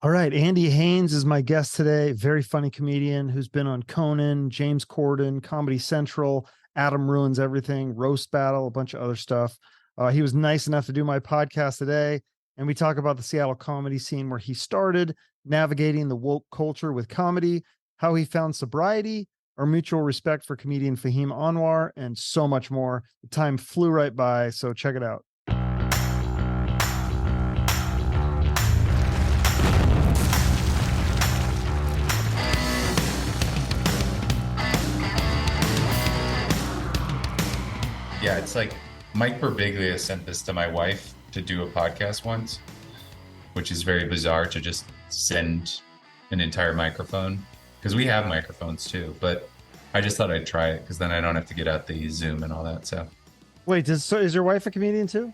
All right, Andy Haynes is my guest today. Very funny comedian who's been on Conan, James Corden, Comedy Central, Adam Ruins Everything, Roast Battle, a bunch of other stuff. He was nice enough to do my podcast today, and we talk about the Seattle comedy scene where he started, navigating the woke culture with comedy, how he found sobriety, our mutual respect for comedian Fahim Anwar, and so much more. The time flew right by, so check it out. Yeah, it's like Mike Birbiglia sent this to my wife to do a podcast once, which is very bizarre to just send an entire microphone because we have microphones too. But I just thought I'd try it because then I don't have to get out the Zoom and all that. So Wait, is your wife a comedian too?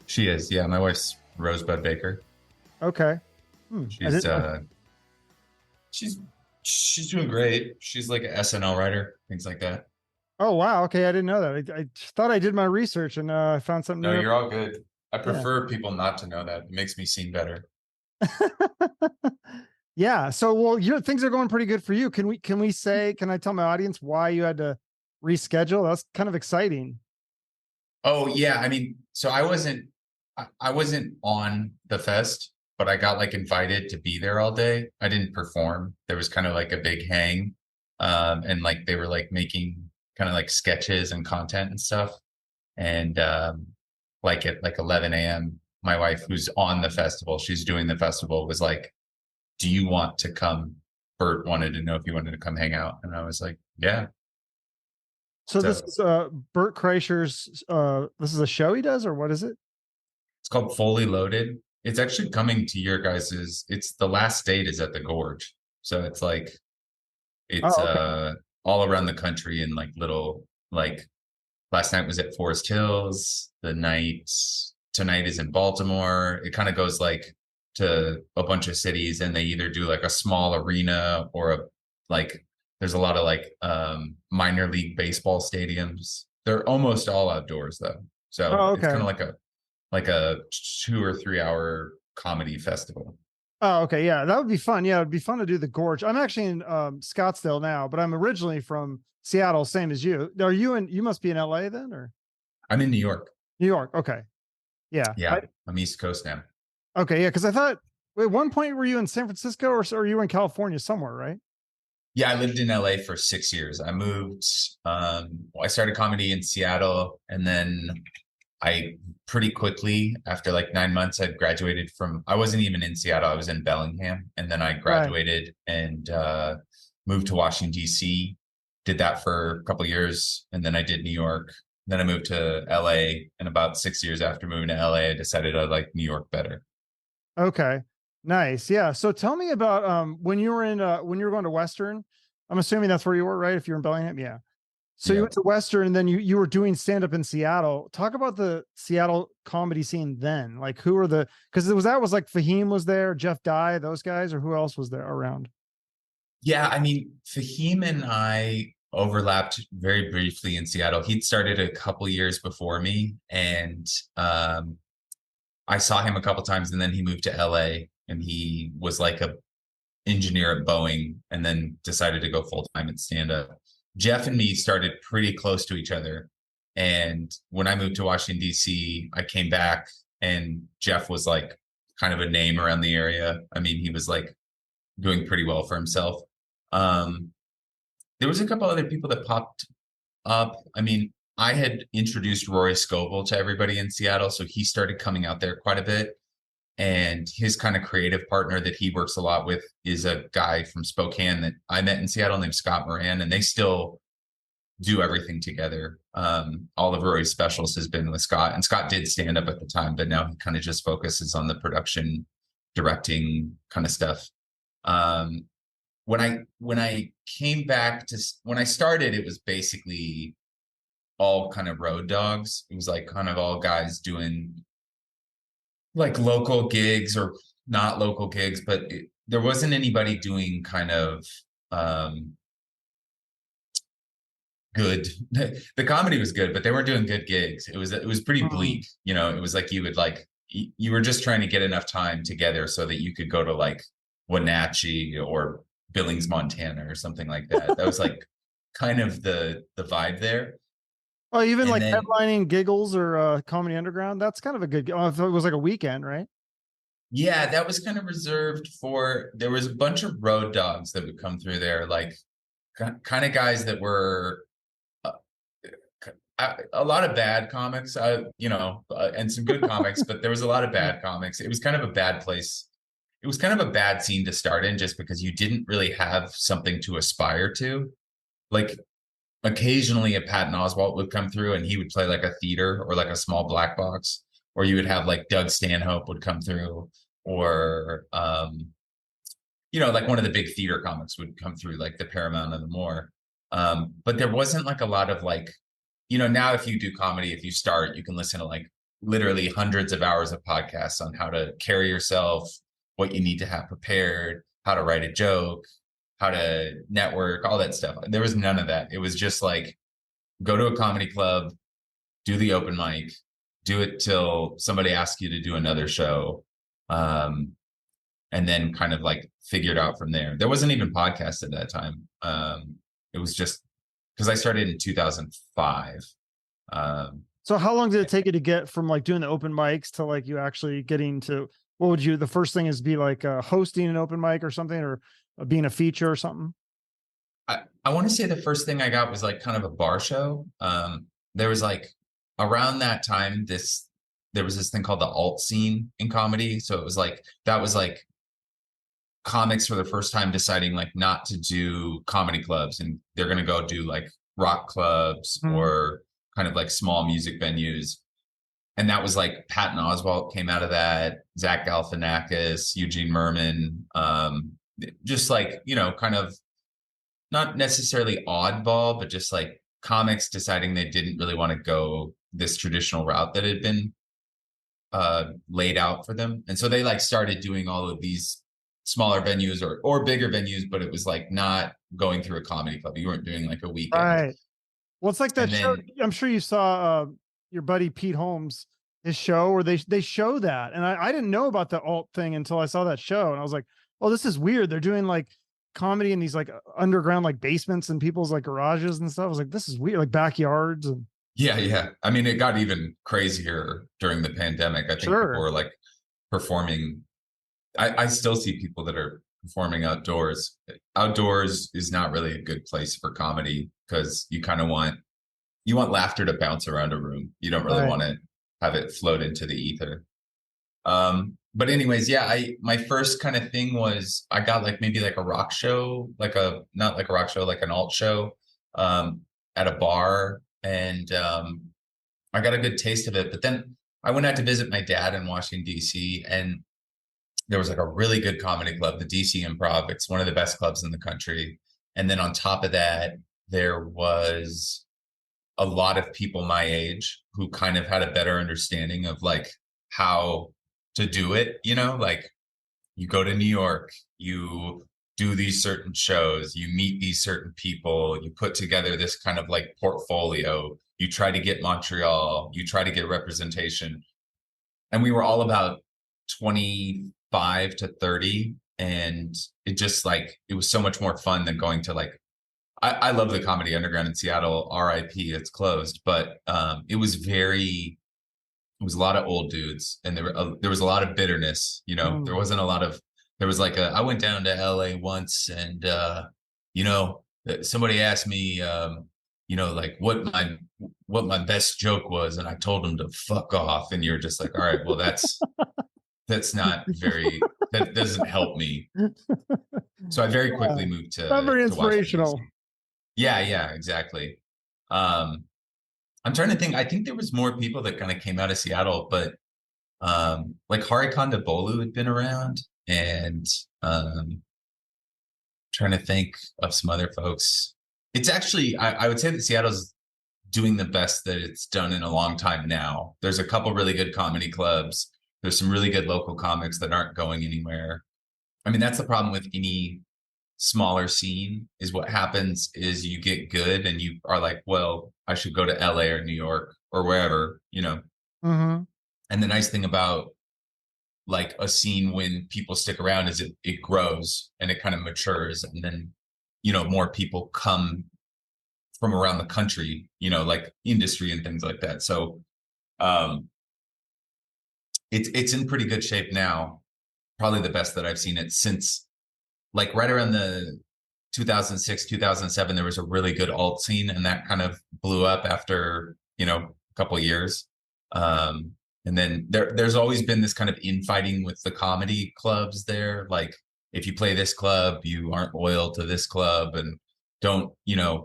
she is, yeah. My wife's Rosebud Baker. Okay. She's she's she's doing great. She's like an SNL writer, things like that. Oh, wow. Okay. I didn't know that. I thought I did my research and I found something No, new. you're all good. I prefer people not to know that. It makes me seem better. Yeah. So, well, things are going pretty good for you. Can I tell my audience why you had to reschedule? That's kind of exciting. Oh yeah, I mean, so I wasn't on the fest, but I got like invited to be there all day. I didn't perform. There was kind of like a big hang. And like they were like making kind of like sketches and content and stuff. And like at like 11 a.m., my wife, who's on the festival, she's doing the festival, was like, "Do you want to come?" Bert wanted to know if you wanted to come hang out, and I was like, "Yeah." So So this is Bert Kreischer's this is a show he does, or what is it? it's called Fully Loaded. It's actually coming to your guys's. It's the last date is at the Gorge, so it's like Oh, it's okay. all around the country and like little like last night was at Forest Hills. Tonight is in Baltimore. It kind of goes like to a bunch of cities, and they either do like a small arena or a like. There's a lot of like minor league baseball stadiums. They're almost all outdoors though, so Oh, it's kind okay. of like a 2 or 3 hour comedy festival. Oh, okay. Yeah, that would be fun. Yeah, it'd be fun to do the Gorge. I'm actually in Scottsdale now, but I'm originally from Seattle, same as you. You must be in LA then, or I'm in New York. New York? Okay. Yeah. Yeah, I'm East Coast now. Okay. Yeah. Cause I thought at one point, were you in San Francisco or you were in California somewhere, right? Yeah, I lived in LA for 6 years. I moved. I started comedy in Seattle, and then I pretty quickly, after like 9 months, I graduated from. I wasn't even in Seattle. I was in Bellingham, and then I Right. graduated and moved to Washington D.C. Did that for a couple of years, and then I did New York. Then I moved to LA, and about 6 years after moving to LA, I decided I liked New York better. Okay. Nice. Yeah. So tell me about when you were when you were going to Western. I'm assuming that's where you were, right? If you're in Bellingham. Yeah. So you Yeah. went to Western and then you were doing stand up in Seattle. Talk about the Seattle comedy scene then. Like who were because it was like Fahim was there, Jeff Dye, those guys, or who else was there around? Yeah, I mean, Fahim and I overlapped very briefly in Seattle. He'd started a couple years before me, and I saw him a couple times, and then he moved to LA, and he was like a engineer at Boeing, and then decided to go full time at stand up. Jeff and me started pretty close to each other, and when I moved to Washington D.C., I came back, and Jeff was like kind of a name around the area. I mean, he was like doing pretty well for himself. Um, there was a couple other people that popped up. I mean, I had introduced Rory Scovel to everybody in Seattle, so he started coming out there quite a bit. And his kind of creative partner that he works a lot with is a guy from Spokane that I met in Seattle named Scott Moran, and they still do everything together. All of Rory's specials has been with Scott, and Scott did stand up at the time, but now he kind of just focuses on the production, directing kind of stuff. Um, when I came back to when I started, it was basically all kind of road dogs. It was like kind of all guys doing like local gigs or not local gigs, but there wasn't anybody doing kind of um, good. The comedy was good, but they weren't doing good gigs. It was pretty Mm. bleak. You know, it was like you would like you were just trying to get enough time together so that you could go to like Wenatchee or Billings, Montana, or something like that. That was like kind of the vibe there. Oh, even And like then headlining Giggles or Comedy Underground. That's kind of a good. Oh, if it was like a weekend, right? yeah, that was kind of reserved for, there was a bunch of road dogs that would come through there, like kind of guys that were uh, a lot of bad comics, and some good comics, but there was a lot of bad comics. It was kind of a bad place. It was kind of a bad scene to start in just because you didn't really have something to aspire to. Like occasionally a Patton Oswalt would come through and he would play like a theater or like a small black box, or you would have like Doug Stanhope would come through, or like one of the big theater comics would come through, like the Paramount and the More. But there wasn't like a lot of like, now if you do comedy, if you start, you can listen to like literally hundreds of hours of podcasts on how to carry yourself, what you need to have prepared, how to write a joke, how to network, all that stuff. There was none of that. It was just like, go to a comedy club, do the open mic, do it till somebody asks you to do another show. And then kind of like figure it out from there. There wasn't even podcasts at that time. It was just because I started in 2005. So how long did it take you to get from like doing the open mics to like you actually getting to, what would you, the first thing is be like hosting an open mic or something, or being a feature or something? I want to say the first thing I got was like kind of a bar show. There was like around that time, there was this thing called the alt scene in comedy. So it was like, that was like comics for the first time deciding like not to do comedy clubs, and they're going to go do like rock clubs or kind of like small music venues. And that was like Patton Oswalt came out of that, Zach Galifianakis, Eugene Merman, just like, kind of not necessarily oddball, but just like comics deciding they didn't really want to go this traditional route that had been laid out for them. And so they like started doing all of these smaller venues or bigger venues, but it was like not going through a comedy club. You weren't doing like a weekend. Right. Well, it's like that And show. then, I'm sure you saw your buddy Pete Holmes, his show where they show that. And I didn't know about the alt thing until I saw that show. And I was like, oh, this is weird. They're doing like comedy in these like underground like basements and people's like garages and stuff. I was like, this is weird, like backyards. And yeah. I mean, it got even crazier during the pandemic. I think people were like performing. I still see people that are performing outdoors. Outdoors is not really a good place for comedy because you kind of want laughter to bounce around a room. You don't really want to have it float into the ether. But anyways, yeah, my first kind of thing was I got like maybe like a rock show, not like a rock show, like an alt show, at a bar, and I got a good taste of it. But then I went out to visit my dad in Washington, D.C., and there was like a really good comedy club, the DC Improv. It's one of the best clubs in the country. And then on top of that, there was a lot of people my age who kind of had a better understanding of like how to do it, like you go to New York, you do these certain shows, you meet these certain people, you put together this kind of like portfolio, you try to get Montreal, you try to get representation. And we were all about 25 to 30. And it just like, it was so much more fun than going to like, I love the Comedy Underground in Seattle, RIP, it's closed, but it was a lot of old dudes, and there was a lot of bitterness, there wasn't a lot of, there was like I went down to LA once, and somebody asked me, like what my best joke was, and I told them to fuck off, and you're just like, all right, well, that's not very, that doesn't help me. So I very quickly moved to not very to Washington, inspirational. DC. Yeah, exactly. I'm trying to think. I think there was more people that kind of came out of Seattle, but like Hari Kondabolu had been around, and trying to think of some other folks. It's actually, I would say that Seattle's doing the best that it's done in a long time now. There's a couple really good comedy clubs. There's some really good local comics that aren't going anywhere. I mean, that's the problem with any smaller scene, is what happens is you get good and you are like, well, I should go to LA or New York or wherever, Mm-hmm. And the nice thing about like a scene when people stick around is it grows and it kind of matures, and then, more people come from around the country, like industry and things like that. So um, it's in pretty good shape now. Probably the best that I've seen it since, like, right around the 2006, 2007, there was a really good alt scene, and that kind of blew up after, a couple of years. And then there's always been this kind of infighting with the comedy clubs there. Like, if you play this club, you aren't loyal to this club, and don't,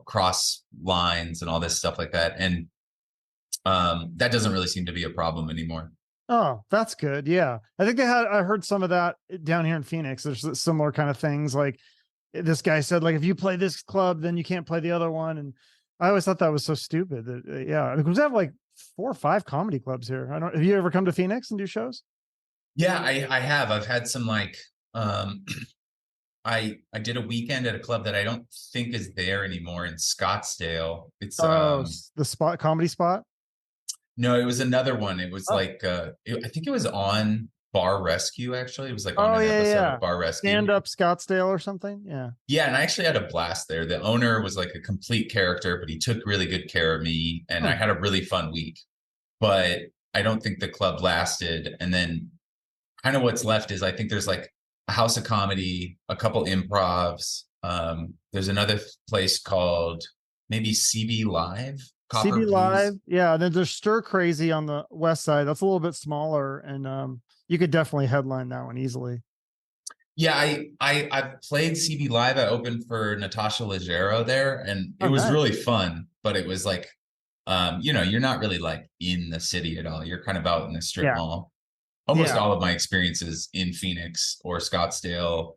cross lines and all this stuff like that. And that doesn't really seem to be a problem anymore. Oh, that's good. Yeah. I think I heard some of that down here in Phoenix. There's similar kind of things. Like, this guy said, like, if you play this club, then you can't play the other one. And I always thought that was so stupid that, yeah, because we have like 4 or 5 comedy clubs here. Have you ever come to Phoenix and do shows? Yeah, I have. I've had some, like, I did a weekend at a club that I don't think is there anymore in Scottsdale. It's the comedy spot. No, it was another one. It was like I think it was on Bar Rescue, actually. It was like on an episode of Bar Rescue. Stand Up Scottsdale or something. Yeah. Yeah, and I actually had a blast there. The owner was like a complete character, but he took really good care of me, and I had a really fun week. But I don't think the club lasted. And then kind of what's left is, I think there's like a House of Comedy, a couple improvs. There's another place called maybe CB Live. CB Live, yeah. Then there's Stir Crazy on the west side. That's a little bit smaller, and you could definitely headline that one easily. Yeah, I've played CB Live. I opened for Natasha Leggero there, and it was really fun. But it was like, you're not really like in the city at all. You're kind of out in the strip mall. Almost all of my experiences in Phoenix or Scottsdale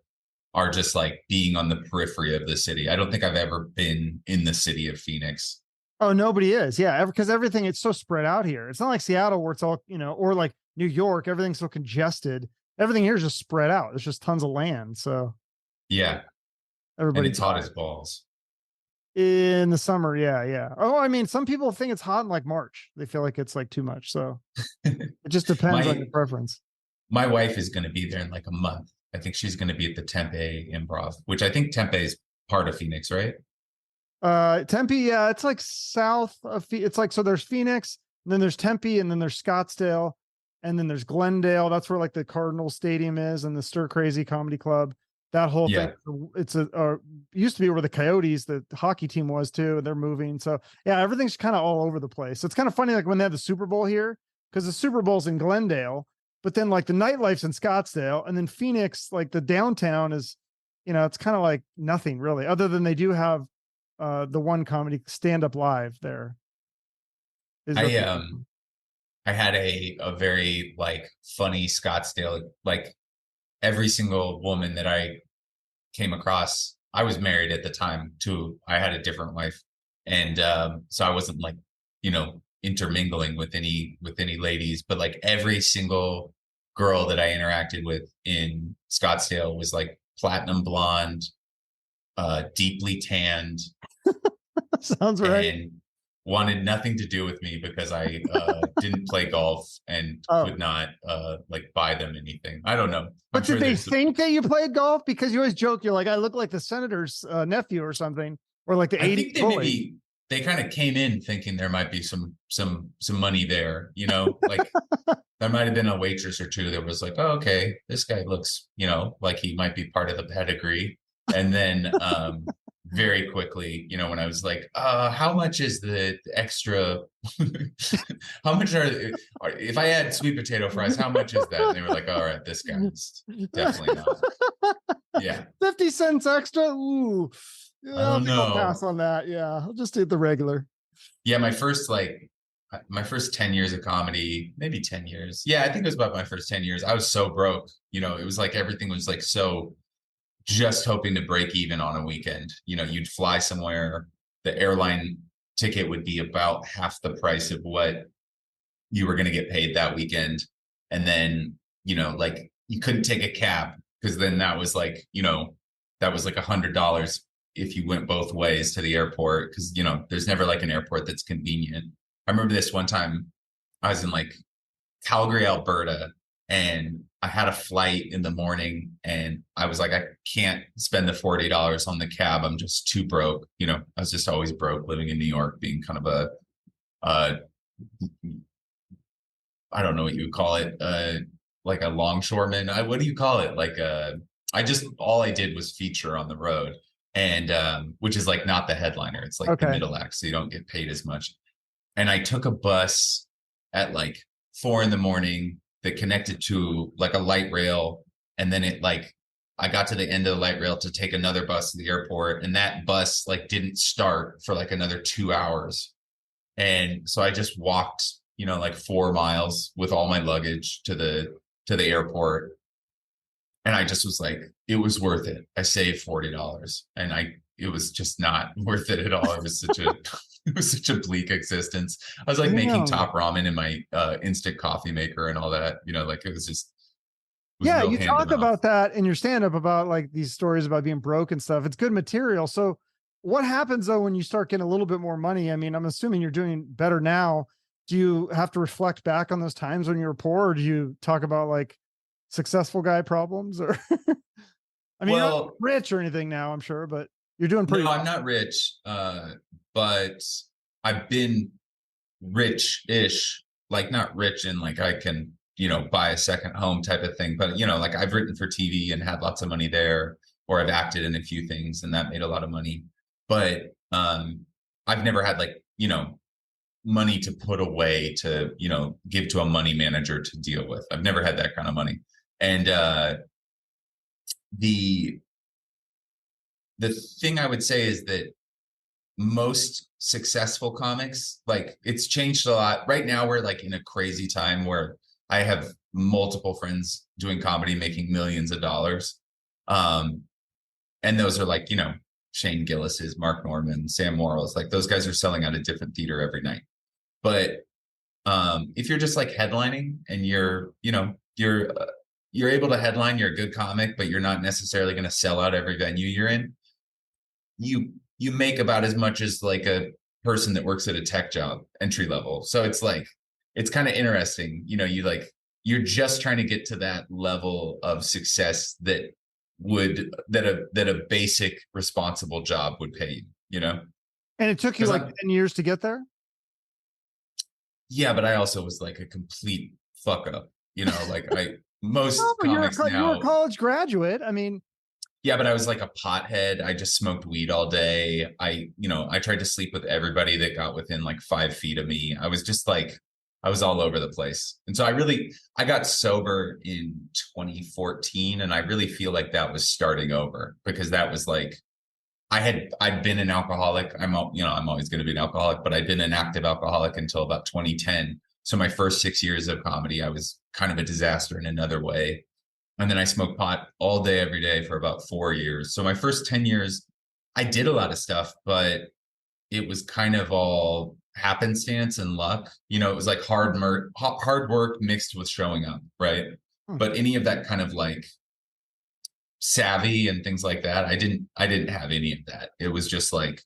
are just like being on the periphery of the city. I don't think I've ever been in the city of Phoenix. Oh, nobody is. Yeah. Because everything, it's so spread out here. It's not like Seattle where it's all, or like New York, everything's so congested. Everything here is just spread out. There's just tons of land. So yeah. Everybody. And it's hot as balls. In the summer. Yeah. Yeah. Oh, I mean, some people think it's hot in like March. They feel like it's like too much. So it just depends on your preference. My wife is going to be there in like a month. I think she's going to be at the Tempe Improv, which I think Tempe is part of Phoenix, right? Tempe, yeah, it's like south of it's like, so there's Phoenix, and then there's Tempe, and then there's Scottsdale, and then there's Glendale. That's where like the Cardinal Stadium is, and the Stir Crazy Comedy Club. That whole thing, it's used to be where the Coyotes, the hockey team, was too, and they're moving. So yeah, everything's kind of all over the place. So it's kind of funny, like when they had the Super Bowl here, because the Super Bowl's in Glendale, but then like the nightlife's in Scottsdale, and then Phoenix, like the downtown is, it's kind of like nothing really, other than they do have the one comedy Stand Up Live there. I had a very like funny Scottsdale, like every single woman that I came across, I was married at the time too. I had a different wife. And so I wasn't like, intermingling with any ladies, but like every single girl that I interacted with in Scottsdale was like platinum blonde, deeply tanned. Sounds right. And wanted nothing to do with me because I didn't play golf and could not like buy them anything. I don't know. But did they think that you played golf? Because you always joke, you're like, I look like the senator's nephew or something, or like the 80s bully. They kind of came in thinking there might be some money there, like there might have been a waitress or two that was like, oh, okay, this guy looks, like he might be part of the pedigree. And then very quickly, when I was like, how much is the extra? How much if I add sweet potato fries, how much is that? And they were like, all right, this guy's definitely not. Yeah. 50 cents extra. Ooh. I don't know. I'll pass on that. Yeah. I'll just do the regular. Yeah. My first 10 years of comedy, maybe 10 years. Yeah. I think it was about my first 10 years. I was so broke, it was like, everything was like, so just hoping to break even on a weekend. You'd fly somewhere, the airline ticket would be about half the price of what you were going to get paid that weekend. And then, like you couldn't take a cab because then that was like, that was like $100 if you went both ways to the airport. Cause there's never like an airport that's convenient. I remember this one time I was in like Calgary, Alberta, and I had a flight in the morning and I was like, I can't spend the $40 on the cab. I'm just too broke. You know, I was just always broke living in New York, being kind of uh, I don't know what you would call it, like a longshoreman. What do you call it? Like, all I did was feature on the road, and which is like not the headliner. It's like the Okay. middle act, so you don't get paid as much. And I took a bus at like 4 a.m. that connected to like a light rail, and then I got to the end of the light rail to take another bus to the airport, and that bus like didn't start for like another 2 hours. And so I just walked, like 4 miles with all my luggage to the airport. And I just was like, it was worth it. I saved $40. And it was just not worth it at all. It was such a bleak existence. I was like making top ramen in my instant coffee maker and all that, like it was Yeah, real you hand talk to mouth. about that in your stand-up about like these stories about being broke and stuff. It's good material. So what happens though when you start getting a little bit more money? I mean, I'm assuming you're doing better now. Do you have to reflect back on those times when you were poor, or do you talk about like successful guy problems? Or I mean, you're not rich or anything now, I'm sure, but you're doing pretty No, well. I'm not rich, but I've been rich-ish, like not rich in like I can, buy a second home type of thing. But, like I've written for TV and had lots of money there, or I've acted in a few things and that made a lot of money. But I've never had like, money to put away to, give to a money manager to deal with. I've never had that kind of money. And the thing I would say is that most successful comics, like it's changed a lot. Right now, we're like in a crazy time where I have multiple friends doing comedy, making millions of dollars. And those are like, Shane Gillis's, Mark Norman, Sam Morrill's, like those guys are selling out a different theater every night. But if you're just like headlining and you're able to headline, you're a good comic, but you're not necessarily going to sell out every venue you're in. You make about as much as like a person that works at a tech job, entry level. So it's like, it's kind of interesting. You're just trying to get to that level of success that a basic responsible job would pay you, And it took you like 10 years to get there? Yeah, but I also was like a complete fuck up, like most comics you're now. a college graduate. I mean, yeah, but I was like a pothead. I just smoked weed all day. I tried to sleep with everybody that got within like 5 feet of me. I was just like, I was all over the place. And so I got sober in 2014, and I really feel like that was starting over, because that was like, I'd been an alcoholic. I'm always going to be an alcoholic, but I'd been an active alcoholic until about 2010. So my first 6 years of comedy, I was kind of a disaster in another way. And then I smoked pot all day, every day for about 4 years. So my first 10 years, I did a lot of stuff, but it was kind of all happenstance and luck. It was like hard work mixed with showing up, right? But any of that kind of like savvy and things like that, I didn't have any of that. It was just like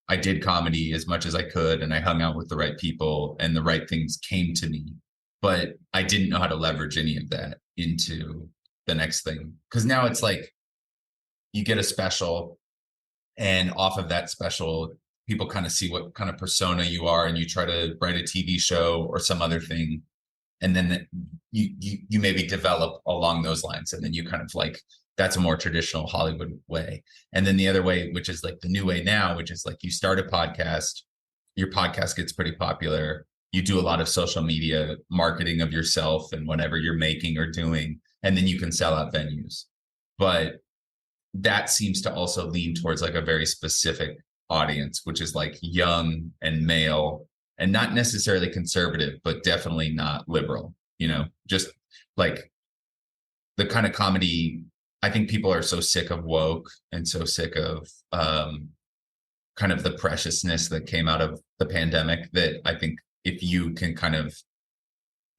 I did comedy as much as I could, and I hung out with the right people, and the right things came to me. But I didn't know how to leverage any of that into the next thing, because now it's like you get a special, and off of that special, people kind of see what kind of persona you are, and you try to write a TV show or some other thing, and then you maybe develop along those lines, and then you kind of like, that's a more traditional Hollywood way. And then the other way, which is like the new way now, which is like you start a podcast, your podcast gets pretty popular, you do a lot of social media marketing of yourself and whatever you're making or doing, and then you can sell out venues. But that seems to also lean towards like a very specific audience, which is like young and male, and not necessarily conservative, but definitely not liberal, just like the kind of comedy. I think people are so sick of woke and so sick of kind of the preciousness that came out of the pandemic, that I think if you can kind of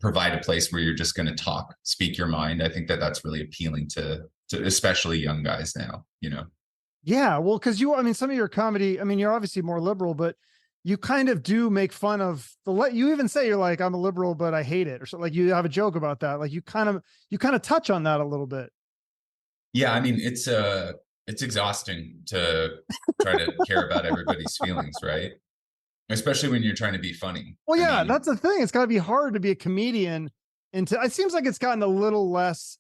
provide a place where you're just going to speak your mind, I think that that's really appealing to especially young guys now, Yeah, well, because some of your comedy, you're obviously more liberal, but you kind of do make fun of you even say you're like, I'm a liberal, but I hate it. Or so, like, you have a joke about that. Like you kind of touch on that a little bit. Yeah, I mean, it's exhausting to try to care about everybody's feelings, right? Especially when you're trying to be funny. Well, I yeah, mean, that's the thing. It's gotta be hard to be a comedian. It seems like it's gotten a little less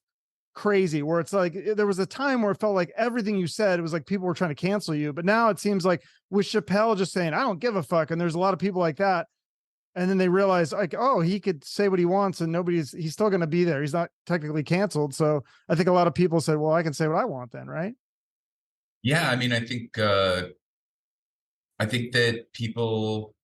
crazy where it's like there was a time where it felt like everything you said, it was like people were trying to cancel you. But now it seems like with Chappelle just saying, I don't give a fuck. And there's a lot of people like that. And then they realize like, oh, he could say what he wants and he's still going to be there. He's not technically canceled. So I think a lot of people said, well, I can say what I want then. Right. yeah, I mean, I think that people,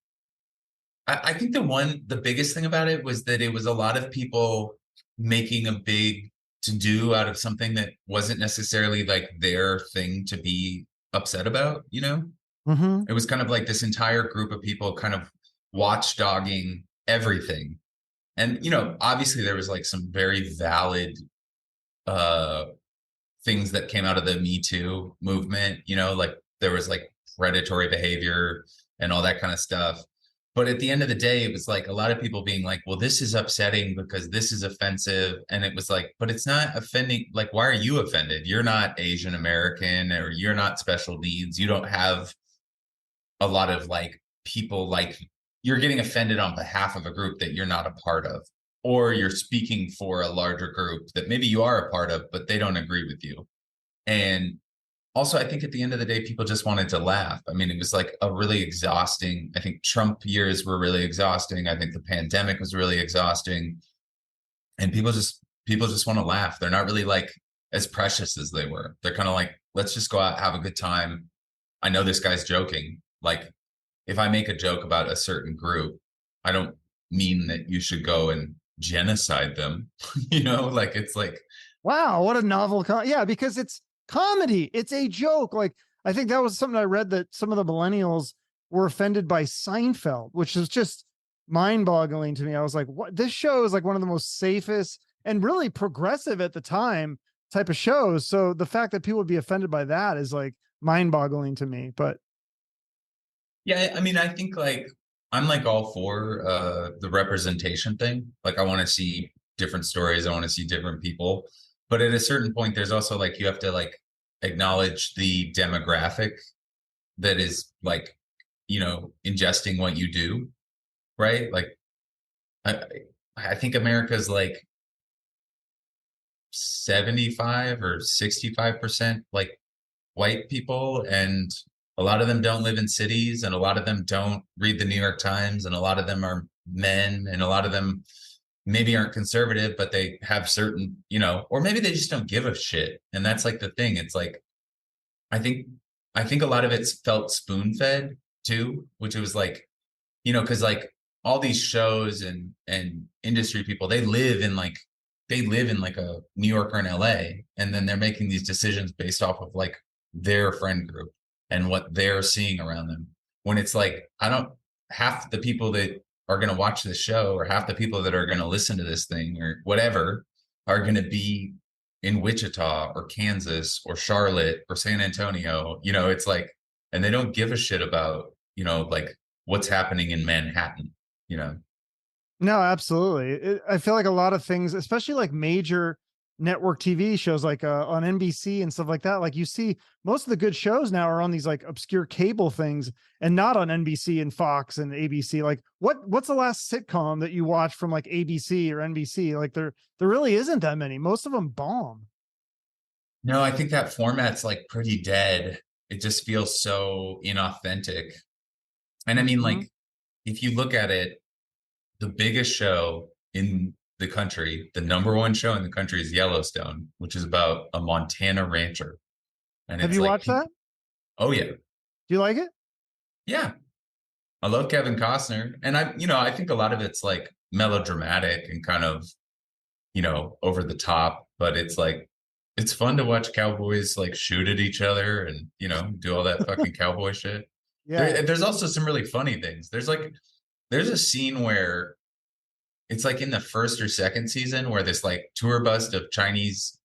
I think the biggest thing about it was that it was a lot of people making a big to do out of something that wasn't necessarily like their thing to be upset about, you know? Mm-hmm. It was kind of like this entire group of people kind of watchdogging everything. And, you know, obviously there was like some very valid uh things that came out of the Me Too movement, you know, like there was like predatory behavior and all that kind of stuff. But at the end of the day, it was like a lot of people being like, well, this is upsetting because this is offensive. And it was like, but it's not offending. Like, why are you offended? You're not Asian American or you're not special needs. You don't have a lot of like people like you're getting offended on behalf of a group that you're not a part of. Or you're speaking for a larger group that maybe you are a part of, but they don't agree with you. And also, I think at the end of the day, people just wanted to laugh. I mean, it was like a really exhausting. I think Trump years were really exhausting. I think the pandemic was really exhausting. And people just want to laugh. They're not really like as precious as they were. They're kind of like, let's just go out, have a good time. I know this guy's joking. Like, if I make a joke about a certain group, I don't mean that you should go and genocide them. You know, like it's like, Wow, what a novel yeah, because it's comedy. It's a joke. Like I think that was something I read that some of the millennials were offended by Seinfeld, which is just mind-boggling to me. I was like, what this show is like one of the most safest and really progressive at the time type of shows. So the fact that people would be offended by that is like mind-boggling to me. But yeah, I mean, I think like I'm like all for the representation thing. Like I want to see different stories. I want to see different people. But at a certain point, there's also like you have to like acknowledge the demographic that is like, you know, ingesting what you do, right? Like I I think America's like 75 or 65% like white people, and a lot of them don't live in cities, and a lot of them don't read the New York Times, and a lot of them are men, and a lot of them maybe aren't conservative, but they have certain, you know, or maybe they just don't give a shit. And that's like the thing. It's like I think I think a lot of it's felt spoon fed too, which it was like, you know, because like all these shows and industry people, they live in like a New York or an LA, and then they're making these decisions based off of like their friend group and what they're seeing around them. When it's like, I don't half the people that are going to watch this show or half the people that are going to listen to this thing or whatever are going to be in Wichita or Kansas or Charlotte or San Antonio. You know, it's like, and they don't give a shit about, you know, like what's happening in Manhattan, you know? no, absolutely. I feel like a lot of things, especially like major network TV shows like on NBC and stuff like that, like you see most of the good shows now are on these like obscure cable things and not on NBC and Fox and ABC. Like what's the last sitcom that you watch from like ABC or NBC? Like there really isn't that many. Most of them bomb. No, I think that format's like pretty dead. It just feels so inauthentic. And I mean, Mhm. like, if you look at it, the biggest show in the country, the number one show in the country is Yellowstone, which is about a Montana rancher. And Have it's you like, watched that? oh yeah, Do you like it? yeah, I love Kevin Costner. And you know, I think a lot of it's like melodramatic and kind of, you know, over the top, but it's like, it's fun to watch cowboys like shoot at each other and, you know, do all that fucking cowboy shit. Yeah. There's also some really funny things. There's a scene where it's like in the first or second season where this like tour bus of Chinese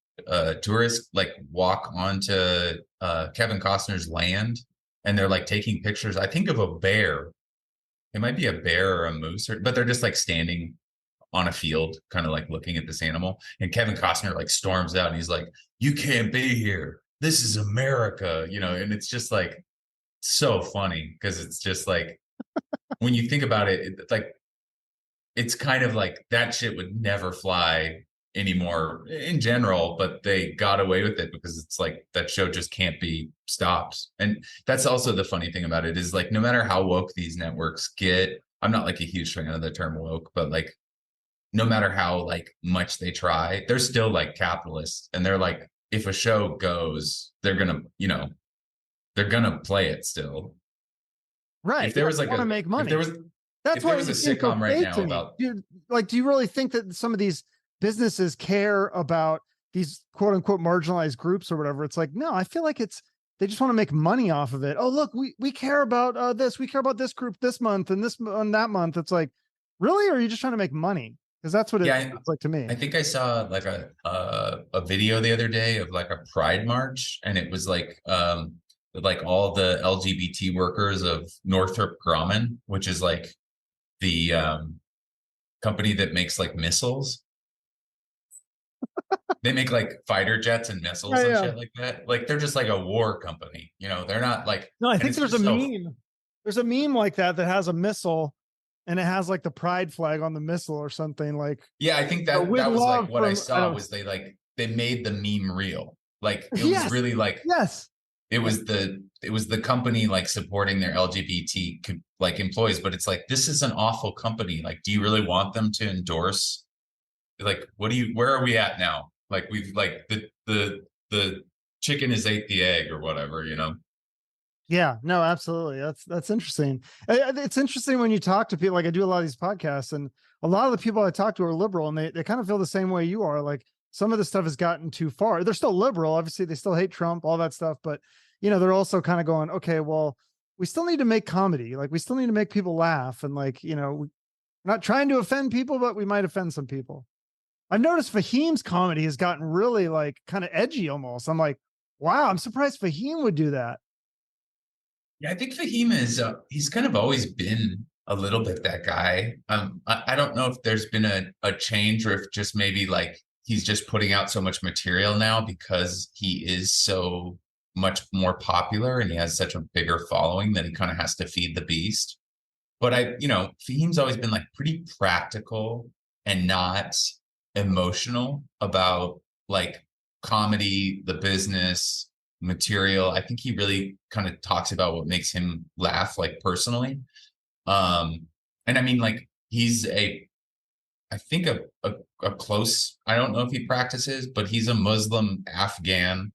tourists like walk onto Kevin Costner's land and they're like taking pictures. I think of a bear it might be a bear or a moose, but they're just like standing on a field, kind of like looking at this animal. And Kevin Costner like storms out and he's like, "You can't be here. This is America," and it's just like so funny because it's just like when you think about it, like it's kind of like that shit would never fly anymore in general, but they got away with it because it's like that show just can't be stopped. And that's also the funny thing about it is like no matter how woke these networks get, I'm not like a huge fan of the term woke, but like no matter how like much they try, they're still like capitalists. And they're like, if a show goes, they're gonna, they're gonna play it still. Right. If there was like want to make money. If there was a sitcom right now about, do you really think that some of these businesses care about these quote unquote marginalized groups or whatever? It's like, no, I feel like they just want to make money off of it. Oh, look, we care about this. We care about this group this month and this on that month. It's like, really? Or are you just trying to make money? Because that's what it sounds like to me. I think I saw like a video the other day of like a pride march, and it was like all the LGBT workers of Northrop Grumman, which is like the company that makes like missiles. They make like fighter jets and missiles and shit like that. Like they're just like a war company, they're not like. No, I think there's a meme. There's a meme like that has a missile and it has like the pride flag on the missile or something like. Yeah, I think that was like what I saw was they made the meme real. Like it was really like, yes. It was the company like supporting their LGBT like employees, but it's like, this is an awful company. Like, do you really want them to endorse? Like, where are we at now? Like we've like the chicken has ate the egg or whatever, Yeah, no, absolutely. That's interesting. It's interesting when you talk to people, like I do a lot of these podcasts and a lot of the people I talk to are liberal and they kind of feel the same way you are. Like some of the stuff has gotten too far. They're still liberal. Obviously they still hate Trump, all that stuff. But they're also kind of going, okay, well, we still need to make comedy. Like we still need to make people laugh. And like, we're not trying to offend people, but we might offend some people. I've noticed Fahim's comedy has gotten really like kind of edgy almost. I'm like, wow, I'm surprised Fahim would do that. Yeah, I think Fahim is he's kind of always been a little bit that guy. I don't know if there's been a change or if just maybe like he's just putting out so much material now because he is so much more popular and he has such a bigger following that he kind of has to feed the beast. But Fahim's always been like pretty practical and not emotional about like comedy, the business, material. I think he really kind of talks about what makes him laugh, like personally. And I mean, like he's I think a close, I don't know if he practices, but he's a Muslim Afghan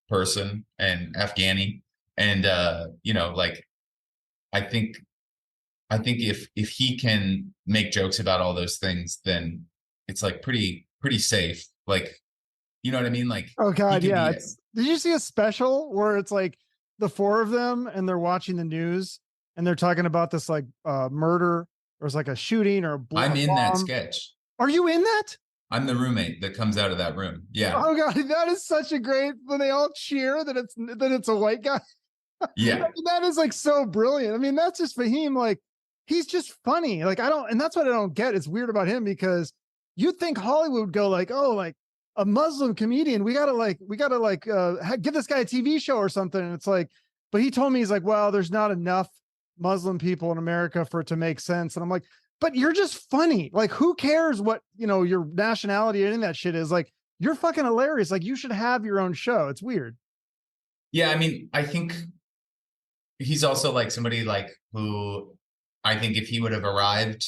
person and Afghani. And like I think if he can make jokes about all those things, then it's like pretty safe. Like, you know what I mean? Like, oh God, yeah. Did you see a special where it's like the four of them and they're watching the news and they're talking about this like murder or it's like a shooting or a I'm in that sketch. Are you in that? I'm the roommate that comes out of that room. Yeah. Oh God, that is such a great when they all cheer that it's a white guy. Yeah. I mean, that is like so brilliant. I mean, that's just Fahim. Like he's just funny. Like and that's what I don't get. It's weird about him because you'd think Hollywood would go like, oh, like a Muslim comedian, we gotta give this guy a TV show or something. And it's like, but he told me, he's like, well, there's not enough Muslim people in America for it to make sense. And I'm like, but you're just funny. Like, who cares what, your nationality or any of that shit is? Like, you're fucking hilarious. Like, you should have your own show. It's weird. Yeah. I mean, I think he's also like somebody like who I think if he would have arrived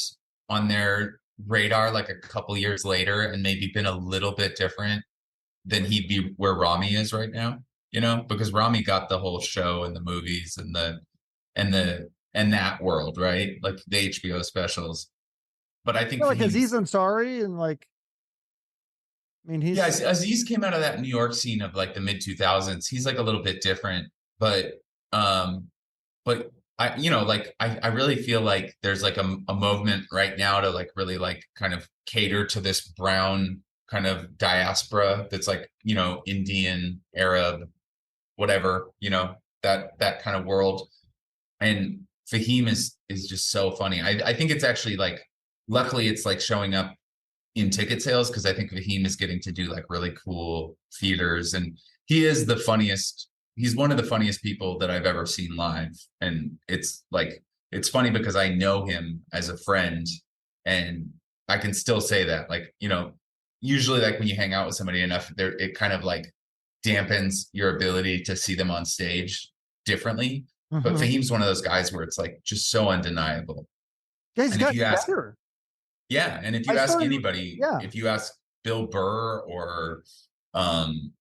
on their radar like a couple years later and maybe been a little bit different, then he'd be where Rami is right now, because Rami got the whole show and the movies and that world, right? Like the HBO specials. But I think like Aziz Ansari and like, I mean, Aziz came out of that New York scene of like the mid 2000s. He's like a little bit different, but I really feel like there's like a movement right now to like really like kind of cater to this brown kind of diaspora that's like, Indian, Arab, whatever, that kind of world. And Fahim is just so funny. I think it's actually like, luckily it's like showing up in ticket sales, because I think Fahim is getting to do like really cool theaters, and he is the funniest. He's one of the funniest people that I've ever seen live, and it's like, it's funny because I know him as a friend, and I can still say that, like, you know, usually like when you hang out with somebody enough, there it kind of like dampens your ability to see them on stage differently. But Mhm. Fahim's one of those guys where it's like just so undeniable. Yeah, he's And if gotten you ask, better. yeah, and if I you ask started, anybody, yeah, if you ask Bill Burr or um,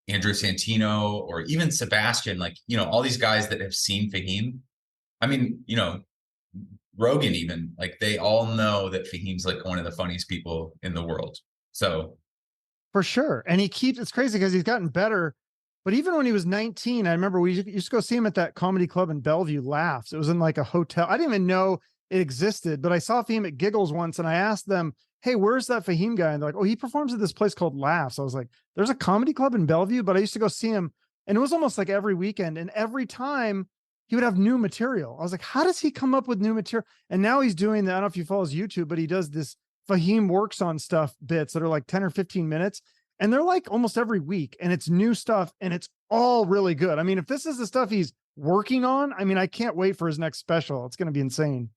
Andrew Santino or even Sebastian, like, you know, all these guys that have seen Fahim, I mean, you know, Rogan even, like they all know that Fahim's like one of the funniest people in the world. So for sure. And he keeps, it's crazy because he's gotten better. But even when he was 19, I remember we used to go see him at that comedy club in Bellevue, Laughs. It was in like a hotel. I didn't even know it existed, but I saw Fahim at Giggles once and I asked them, hey, where's that Fahim guy? And they're like, oh, he performs at this place called Laughs. I was like, there's a comedy club in Bellevue, but I used to go see him. And it was almost like every weekend. And every time he would have new material. I was like, how does he come up with new material? And now he's doing that. I don't know if you follow his YouTube, but he does this Fahim works on stuff bits that are like 10 or 15 minutes. And they're like almost every week. And it's new stuff. And it's all really good. I mean, if this is the stuff he's working on, I mean, I can't wait for his next special. It's going to be insane.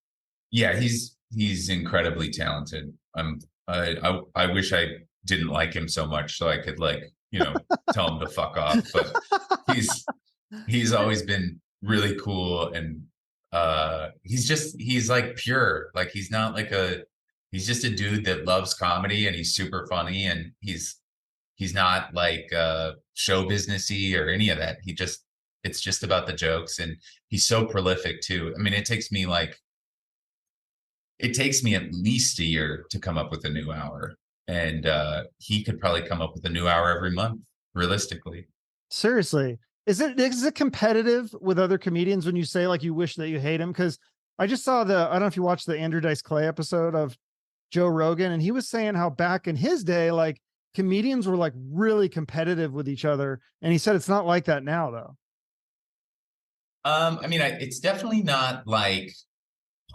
yeah, he's incredibly talented. I wish I didn't like him so much so I could like, you know, tell him to fuck off. But he's he's always been really cool, and he's like pure. Like he's not like a he's just a dude that loves comedy, and he's super funny, and he's not like show businessy or any of that. He just, it's just about the jokes, and he's so prolific too. I mean, it takes me at least a year to come up with a new hour, and he could probably come up with a new hour every month, realistically. Seriously. Is it competitive with other comedians when you say like you wish that you hate him? Because I just saw I don't know if you watched the Andrew Dice Clay episode of Joe Rogan, and he was saying how back in his day, like comedians were like really competitive with each other. And he said it's not like that now, though. I mean, it's definitely not like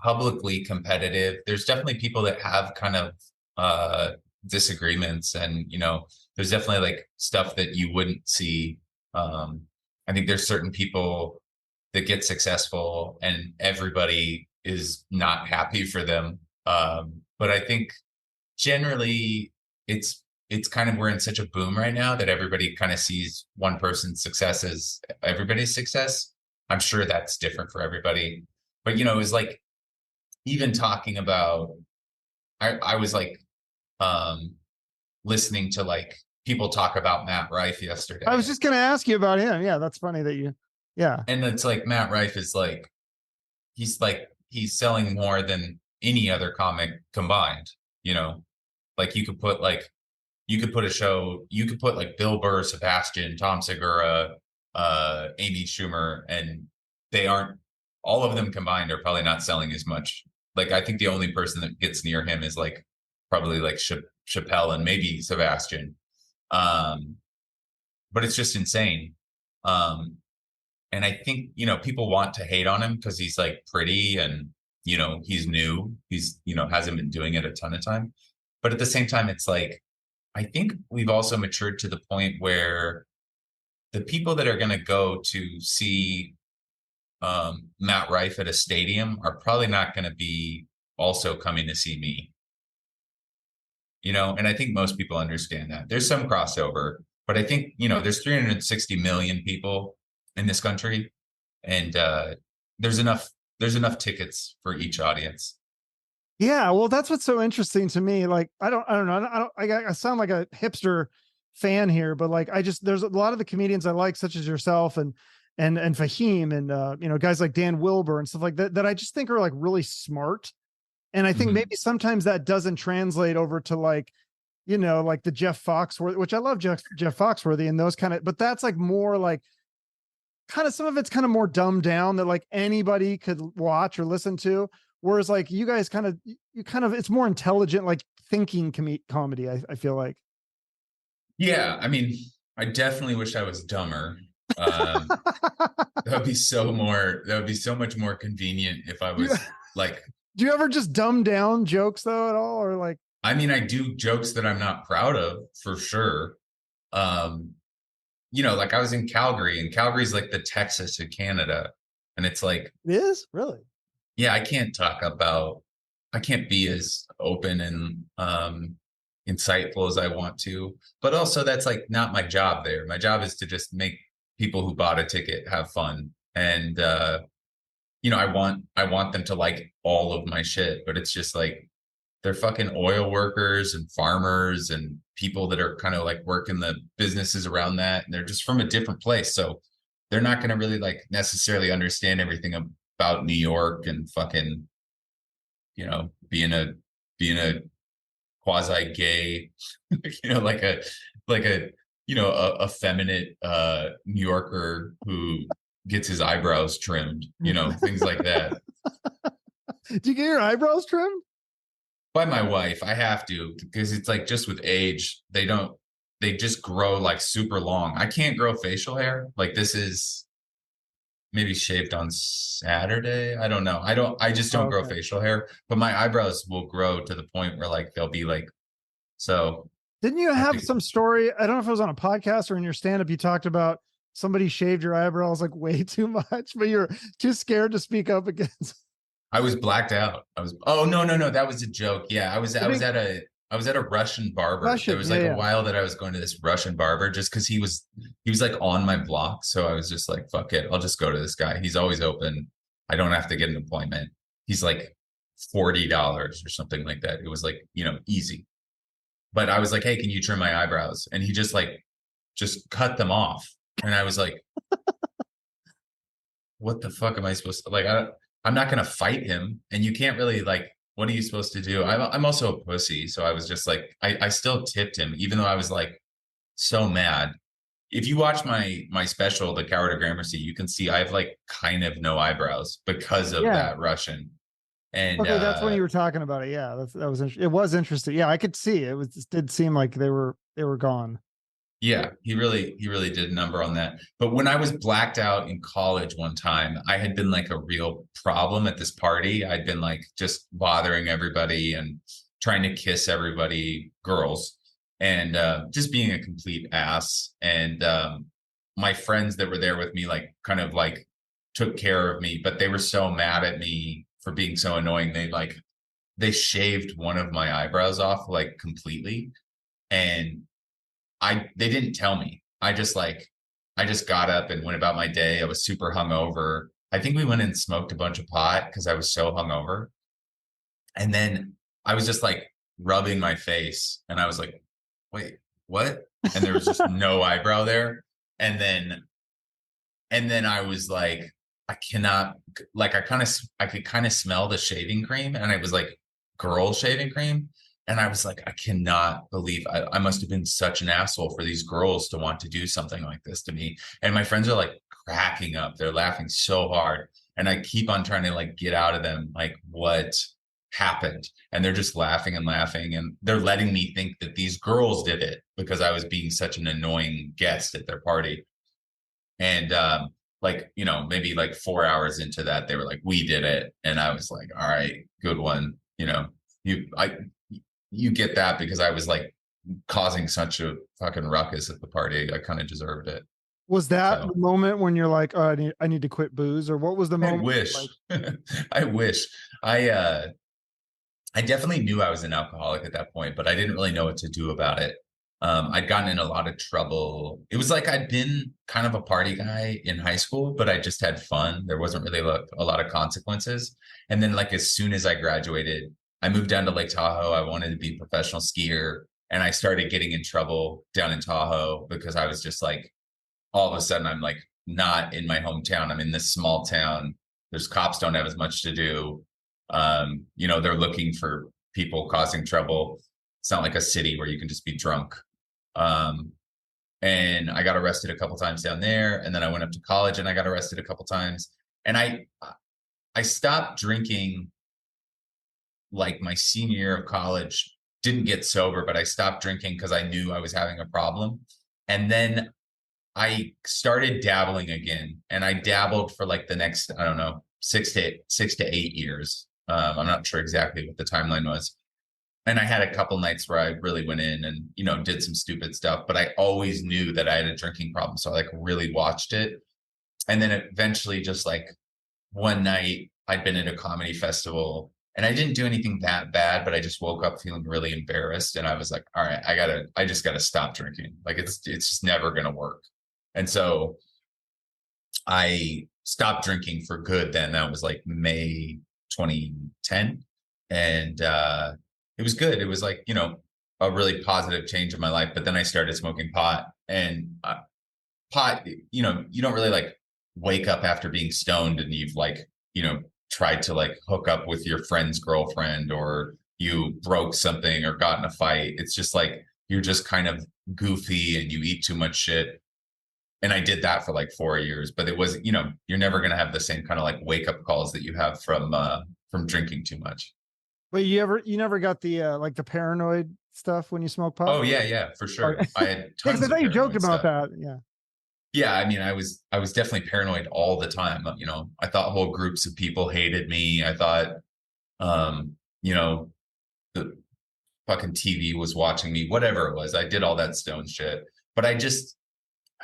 publicly competitive. There's definitely people that have kind of disagreements, and you know, there's definitely like stuff that you wouldn't see. Um, I think there's certain people that get successful, and everybody is not happy for them. But I think generally, it's kind of, we're in such a boom right now that everybody kind of sees one person's success as everybody's success. I'm sure that's different for everybody, but you know, it was like, even talking about, I was like um listening to like people talk about Matt Rife I was yesterday, just going to ask you about him. Yeah, that's funny that yeah. and it's like Matt Rife is like he's selling more than any other comic combined, you know, like you could put a show, you could put like Bill Burr, Sebastian, Tom Segura, Amy Schumer, and they aren't, all of them combined are probably not selling as much. Like I think the only person that gets near him is like probably like Chappelle and maybe Sebastian. Um, but it's just insane. Um, and I think, you know, people want to hate on him because he's like pretty, and, you know, he's new. He's, you know, hasn't been doing it a ton of time. But at the same time, it's like, I think we've also matured to the point where the people that are going to go to see Matt Rife at a stadium are probably not going to be also coming to see me, you know, and I think most people understand that. There's some crossover, but I think, you know, there's 360 million people in this country, and there's enough there's enough tickets for each audience. Yeah, well, that's what's so interesting to me. Like, I don't know. I sound like a hipster fan here, but like, there's a lot of the comedians I like, such as yourself and Fahim and you know, guys like Dan Wilbur and stuff like that, that I just think are like really smart. And I think Mhm. maybe sometimes that doesn't translate over to like, you know, like the Jeff Foxworthy, which I love Jeff Foxworthy and those kind of, but that's like more like kind of, some of it's kind of more dumbed down that like anybody could watch or listen to. Whereas like you guys kind of, you kind of, it's more intelligent, like thinking comedy. I feel like. Yeah, I mean, I definitely wish I was dumber. Um, would be that would be so much more convenient if I Yeah. was like, Do you ever just dumb down jokes though at all, or like? I mean, I do jokes that I'm not proud of for sure. Um, like I was in Calgary, and Calgary's like the Texas of Canada. And it's like, It is really. yeah, I can't be as open and insightful as I want to. But also that's like not my job there. My job is to just make people who bought a ticket have fun. And I want them to like all of my shit, but it's just like they're fucking oil workers and farmers and people that are kind of like working the businesses around that. And they're just from a different place. So they're not going to really like necessarily understand everything about New York and fucking, being a quasi gay, like a, a effeminate, New Yorker who gets his eyebrows trimmed, things like that. Do you get your eyebrows trimmed? By my wife. I have to, because it's like just with age, they just grow like super long. I can't grow facial hair. Like this is maybe shaved on Saturday. I don't know. I just don't grow Okay. facial hair, but my eyebrows will grow to the point where like they'll be like, so Didn't you I have have to, some story? I don't know if it was on a podcast or in your stand-up. You talked about somebody shaved your eyebrows like way too much, but you're too scared to speak up against. I was blacked out. Oh, no, no, no. That was a joke. Yeah. I was at a Russian barber. There Russian, was yeah, like a yeah. while that I was going to this Russian barber just because he was like on my block. So I was just like, fuck it. I'll just go to this guy. He's always open. I don't have to get an appointment. He's like $40 or something like that. It was like, easy. But I was like, hey, can you trim my eyebrows? And he just cut them off. And I was like, what the fuck am I supposed to like? I'm not gonna fight him, and you can't really like. What are you supposed to do? I'm also a pussy, so I was just like, I still tipped him, even though I was like so mad. If you watch my special, The Coward of Gramercy, you can see I have like kind of no eyebrows because of Yeah. that Russian. And Okay, that's when you were talking about it. Yeah, that was it was interesting. Yeah, I could see it was it did seem like they were gone. yeah, he really did a number on that. But when I was blacked out in college one time, I had been like a real problem at this party. I'd been like just bothering everybody and trying to kiss everybody, girls, and just being a complete ass. And my friends that were there with me, like, kind of like took care of me, but they were so mad at me for being so annoying. They shaved one of my eyebrows off like completely. And they didn't tell me. I just got up and went about my day. I was super hungover. I think we went and smoked a bunch of pot because I was so hungover. And then I was just like rubbing my face, and I was like, wait, what? And there was just no eyebrow there. And then I was like, I cannot, like, I could kind of smell the shaving cream, and it was like girl shaving cream. And I was like, I cannot believe I must have been such an asshole for these girls to want to do something like this to me. And my friends are like cracking up. They're laughing so hard. And I keep on trying to like get out of them, like, what happened? And they're just laughing and laughing. And they're letting me think that these girls did it because I was being such an annoying guest at their party. And like, maybe like 4 hours into that, they were like, we did it. And I was like, all right, good one. You get that because I was like causing such a fucking ruckus at the party. I kind of deserved it. Was that So the moment when you're like, oh, I need to quit booze, or what was the I moment? wish, Like, I wish I definitely knew I was an alcoholic at that point, but I didn't really know what to do about it. I'd gotten in a lot of trouble. It was like I'd been kind of a party guy in high school, but I just had fun. There wasn't really a lot of consequences. And then, like, as soon as I graduated, I moved down to Lake Tahoe. I wanted to be a professional skier, and I started getting in trouble down in Tahoe because I was just like, all of a sudden, I'm like not in my hometown. I'm in this small town. There's cops don't have as much to do. They're looking for people causing trouble. It's not like a city where you can just be drunk. Um, and I got arrested a couple times down there, and then I went up to college and I got arrested a couple times. And I stopped drinking like my senior year of college. Didn't get sober, but I stopped drinking because I knew I was having a problem. And then I started dabbling again, and I dabbled for like the next, I don't know, 6 to 8 years. I'm not sure exactly what the timeline was. And I had a couple nights where I really went in and, did some stupid stuff, but I always knew that I had a drinking problem. So I like really watched it. And then eventually just like one night I'd been at a comedy festival and I didn't do anything that bad, but I just woke up feeling really embarrassed. And I was like, all right, I just gotta stop drinking. Like it's just never gonna work. And so I stopped drinking for good then. That was like May 2010. And it was good. It was like, a really positive change in my life. But then I started smoking pot, and pot, you don't really like wake up after being stoned and you've like, tried to like hook up with your friend's girlfriend, or you broke something or got in a fight. It's just like you're just kind of goofy and you eat too much shit. And I did that for like 4 years, but it was, you're never going to have the same kind of like wake up calls that you have from drinking too much. But you never got the like the paranoid stuff when you smoke pot? Oh yeah, for sure. I had Because tons I of thought you joked paranoid about stuff. that. Yeah. Yeah, I mean, I was definitely paranoid all the time. I thought whole groups of people hated me. I thought, um, you know, the fucking TV was watching me, whatever it was. I did all that stone shit. But I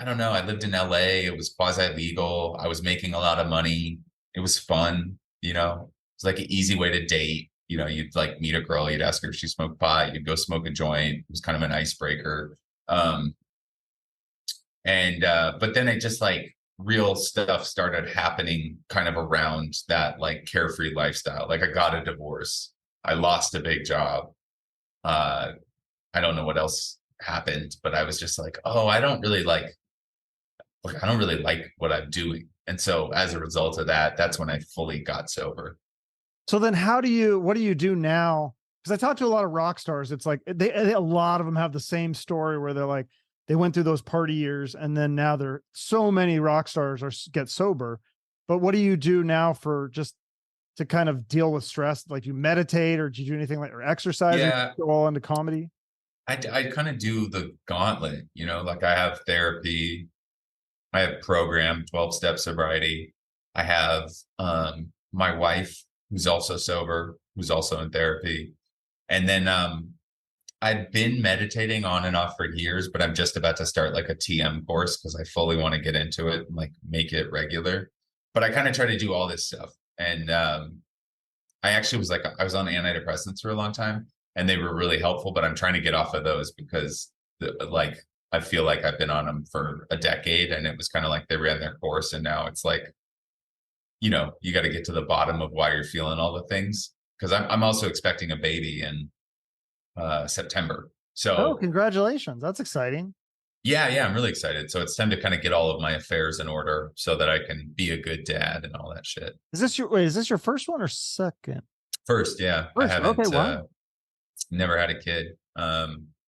don't know. I lived in LA. It was quasi legal. I was making a lot of money. It was fun. It's like an easy way to date. You'd like meet a girl, you'd ask her if she smoked pot, you'd go smoke a joint. It was kind of an icebreaker. But then it just like real stuff started happening kind of around that like carefree lifestyle. Like I got a divorce. I lost a big job. Uh, I don't know what else happened, but I was just like, oh, I don't really like what I'm doing. And so as a result of that, that's when I fully got sober. So then what do you do now? Because I talk to a lot of rock stars. It's like a lot of them have the same story where they're like, they went through those party years and then now so many rock stars get sober. But what do you do now for just to kind of deal with stress? Like you meditate, or do you do anything like, or exercise, Yeah, go all into comedy? I kind of do the gauntlet, like I have therapy, I have program 12 step sobriety. I have my wife who's also sober, who's also in therapy. And then I've been meditating on and off for years, but I'm just about to start like a TM course because I fully want to get into it and like make it regular. But I kind of try to do all this stuff. And I actually I was on antidepressants for a long time and they were really helpful, but I'm trying to get off of those because I feel like I've been on them for a decade and it was kind of like they ran their course. And now it's like, you got to get to the bottom of why you're feeling all the things. Cause I'm also expecting a baby in September. Oh, So congratulations. That's exciting. yeah, I'm really excited. So it's time to kind of get all of my affairs in order so that I can be a good dad and all that shit. Is this your first one or second? First, yeah. First, I haven't okay, wow. Never had a kid.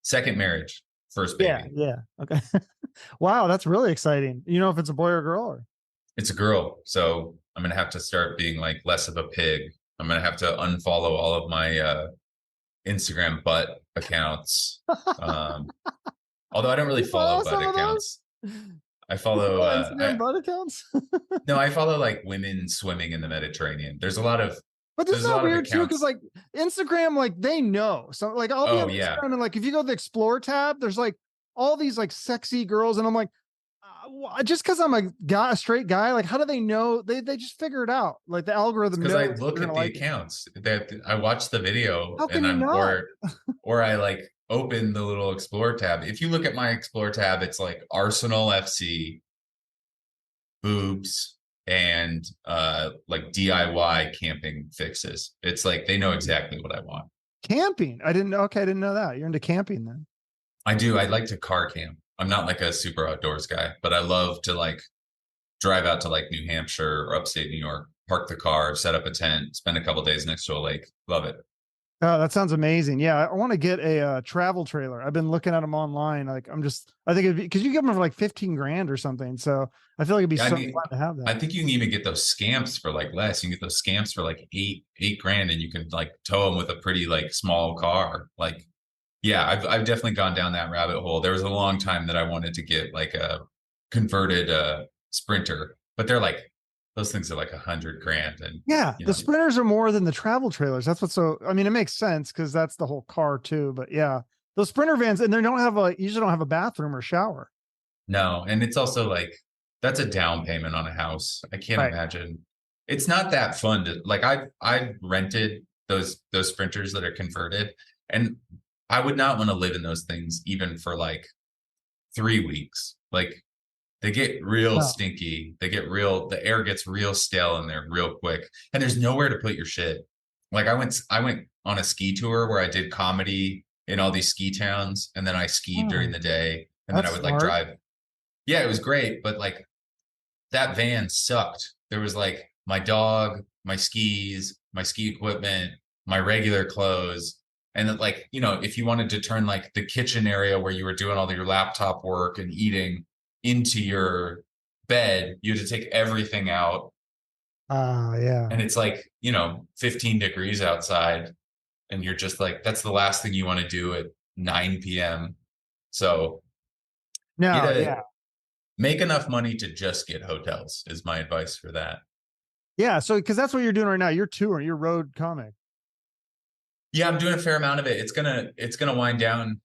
Second marriage, first baby. Yeah. Okay. Wow, that's really exciting. You know if it's a boy or girl, or It's a girl. So I'm gonna have to start being like less of a pig. I'm gonna have to unfollow all of my Instagram butt accounts. Although I don't really follow butt accounts. I follow Instagram butt accounts. No, I follow like women swimming in the Mediterranean. There's a lot of But this is not weird too, because accounts. like Instagram, like they know. So like I'll be on Instagram and like if you go to the explore tab, there's like all these like sexy girls, and I'm like, just because I'm a straight guy, like how do they know? They just figure it out. Like the algorithm Because knows I look at the accounts that I watch the video How can and you not? or I like open the little explore tab. If you look at my explore tab, it's like Arsenal FC, boobs, and like DIY camping fixes. It's like they know exactly what I want. Camping. I didn't know. Okay, I didn't know that. You're into camping then. I do. I like to car camp. I'm not like a super outdoors guy, but I love to like drive out to like New Hampshire or upstate New York, park the car, set up a tent, spend a couple days next to a lake. Love it. Oh, that sounds amazing. Yeah, I want to get a travel trailer. I've been looking at them online. Like I think because you get them for like 15 grand or something. So I feel like it'd be fun to have that. I think you can even get those scamps for like less. You can get those scamps for like eight grand, and you can like tow them with a pretty like small car. Like, yeah, I've definitely gone down that rabbit hole. There was a long time that I wanted to get like a converted Sprinter, but those things are like $100,000, and Yeah, you the know, sprinters are more than the travel trailers. That's what's so. I mean, it makes sense because that's the whole car too. But yeah, those sprinter vans, and they don't have usually don't have a bathroom or shower. no, and it's also like that's a down payment on a house. I can't Right. imagine. It's not that fun to like. I've rented those Sprinters that are converted, and I would not want to live in those things even for like 3 weeks. Like they get real No. stinky. The air gets real stale in there real quick. And there's nowhere to put your shit. Like I went on a ski tour where I did comedy in all these ski towns, and then I skied during Oh, the day, and then I that's would like smart. drive. Yeah, it was great, but like that van sucked. There was like my dog, my skis, my ski equipment, my regular clothes. And then, like, if you wanted to turn like the kitchen area where you were doing all your laptop work and eating into your bed, you had to take everything out. Yeah. And it's like, 15 degrees outside. And you're just like, that's the last thing you want to do at 9 p.m. So get No, a yeah. make enough money to just get hotels is my advice for that. Yeah. So, because that's what you're doing right now. You're touring, you're road comic. Yeah, I'm doing a fair amount of it. It's gonna wind down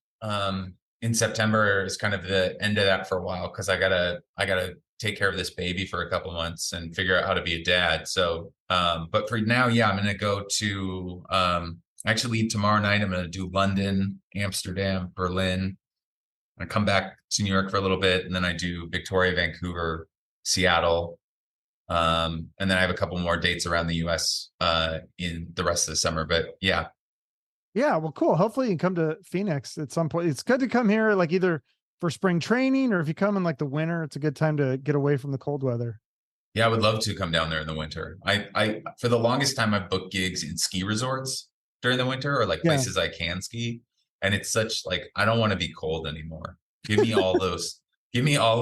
in September is kind of the end of that for a while because I gotta take care of this baby for a couple of months and figure out how to be a dad. So but for now, yeah, I'm gonna go to actually tomorrow night I'm gonna do London, Amsterdam, Berlin. I come back to New York for a little bit, and then I do Victoria, Vancouver, Seattle. And then I have a couple more dates around the US in the rest of the summer. But yeah, Yeah. Well, cool. Hopefully you can come to Phoenix at some point. It's good to come here, like either for spring training or if you come in like the winter, it's a good time to get away from the cold weather. yeah, I would love to come down there in the winter. I for the longest time I've booked gigs in ski resorts during the winter or like Yeah. places I can ski. And it's such like I don't want to be cold anymore. Give me all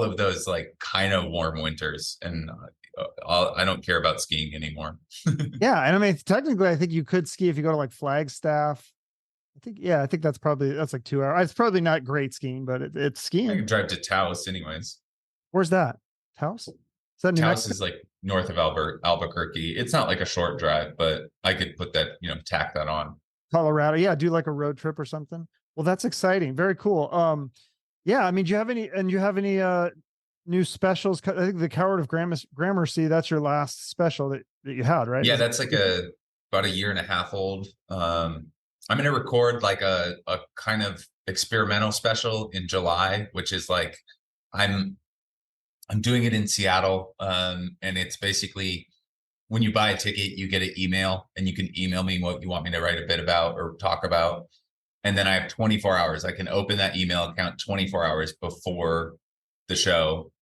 of those like kind of warm winters, and I don't care about skiing anymore. Yeah. And I mean, technically, I think you could ski if you go to like Flagstaff. I think that's like 2 hours. It's probably not great skiing, but it's I can skiing. drive to Taos anyways. Where's that? Taos? Is that New Taos Mexico? is like north of Albuquerque. It's not like a short drive, but I could put that, tack that on. Colorado? Yeah, do like a road trip or something. Well, that's exciting. Very cool. Yeah, I mean, do you have any new specials? I think the Coward of Gramercy, that's your last special that you had, right? Yeah, that's like about a year and a half old. I'm gonna record like a kind of experimental special in July, which is like I'm I'm doing it in Seattle. And it's basically when you buy a ticket, you get an email and you can email me what you want me to write a bit about or talk about. And then I have 24 hours. I can open that email account 24 hours before the show.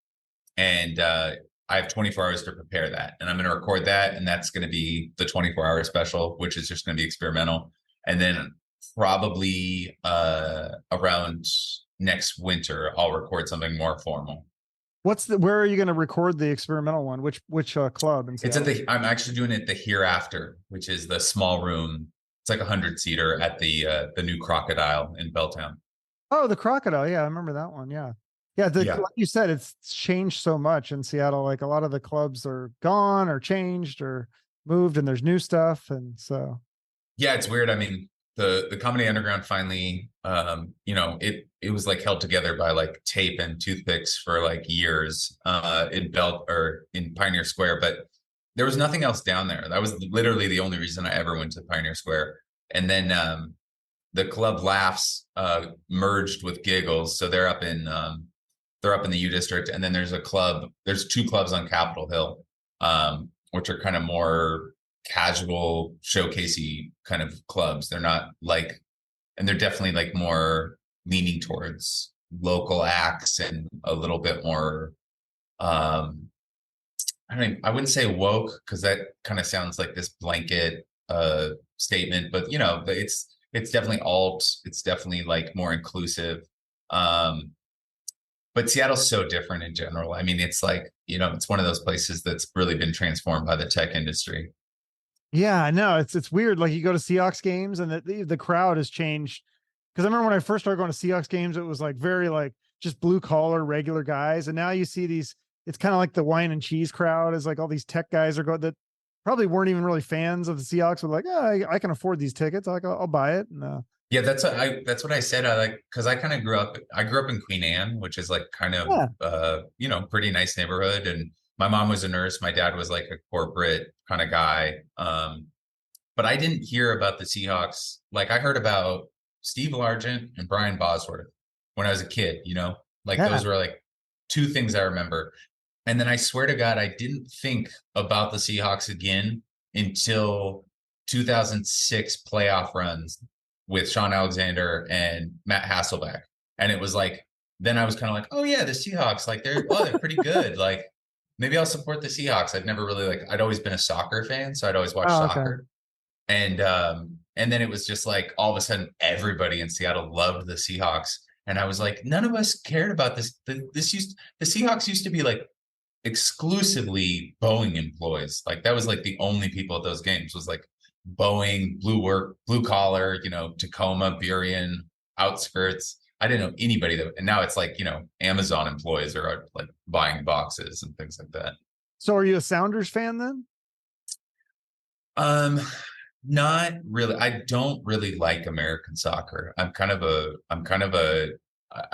And I have 24 hours to prepare that. And I'm going to record that. And that's going to be the 24-hour special, which is just going to be experimental. And then probably around next winter, I'll record something more formal. Where are you going to record the experimental one? Which club in It's Seattle? I'm actually doing it the Hereafter, which is the small room. It's like 100-seater at the new Crocodile in Belltown. Oh, the Crocodile. Yeah, I remember that one. Yeah. Yeah, Yeah. like you said, it's changed so much in Seattle. Like a lot of the clubs are gone or changed or moved, and there's new stuff. And so, Yeah, it's weird. I mean, the Comedy Underground finally, it was like held together by like tape and toothpicks for like years in Pioneer Square, but there was nothing else down there. That was literally the only reason I ever went to Pioneer Square. And then the club Laughs merged with Giggles, so they're up in the U District, and then there's two clubs on Capitol Hill, which are kind of more casual, showcasey kind of clubs. They're not like, and they're definitely like more leaning towards local acts and a little bit more, I wouldn't say woke because that kind of sounds like this blanket statement, but it's definitely alt. It's definitely like more inclusive. But Seattle's so different in general. I mean, it's like, it's one of those places that's really been transformed by the tech industry. yeah, I know it's weird. Like you go to Seahawks games and the crowd has changed. Because I remember when I first started going to Seahawks games, it was like very like just blue collar, regular guys. And now you see these, it's kind of like the wine and cheese crowd is like all these tech guys are going that probably weren't even really fans of the Seahawks, but like, oh, I can afford these tickets. I'll buy it. And, Yeah, that's what I said. I like because I kind of I grew up in Queen Anne, which is like kind of pretty nice neighborhood. And my mom was a nurse, my dad was like a corporate kind of guy. But I didn't hear about the Seahawks. Like I heard about Steve Largent and Brian Bosworth when I was a kid, like those were like two things I remember. And then I swear to God, I didn't think about the Seahawks again until 2006 playoff runs with Sean Alexander and Matt Hasselbeck. And it was like, then I was kind of like, oh yeah, the Seahawks, like they're pretty good. Like maybe I'll support the Seahawks. I'd never really I'd always been a soccer fan. So I'd always watch soccer. And then it was just like, all of a sudden everybody in Seattle loved the Seahawks. And I was like, none of us cared about this. The Seahawks used to be like exclusively Boeing employees. Like that was like the only people at those games was like Boeing, blue collar, Tacoma, Burien, outskirts. I didn't know anybody and now it's like, Amazon employees are like buying boxes and things like that. So are you a Sounders fan then? Not really. I don't really like American soccer. I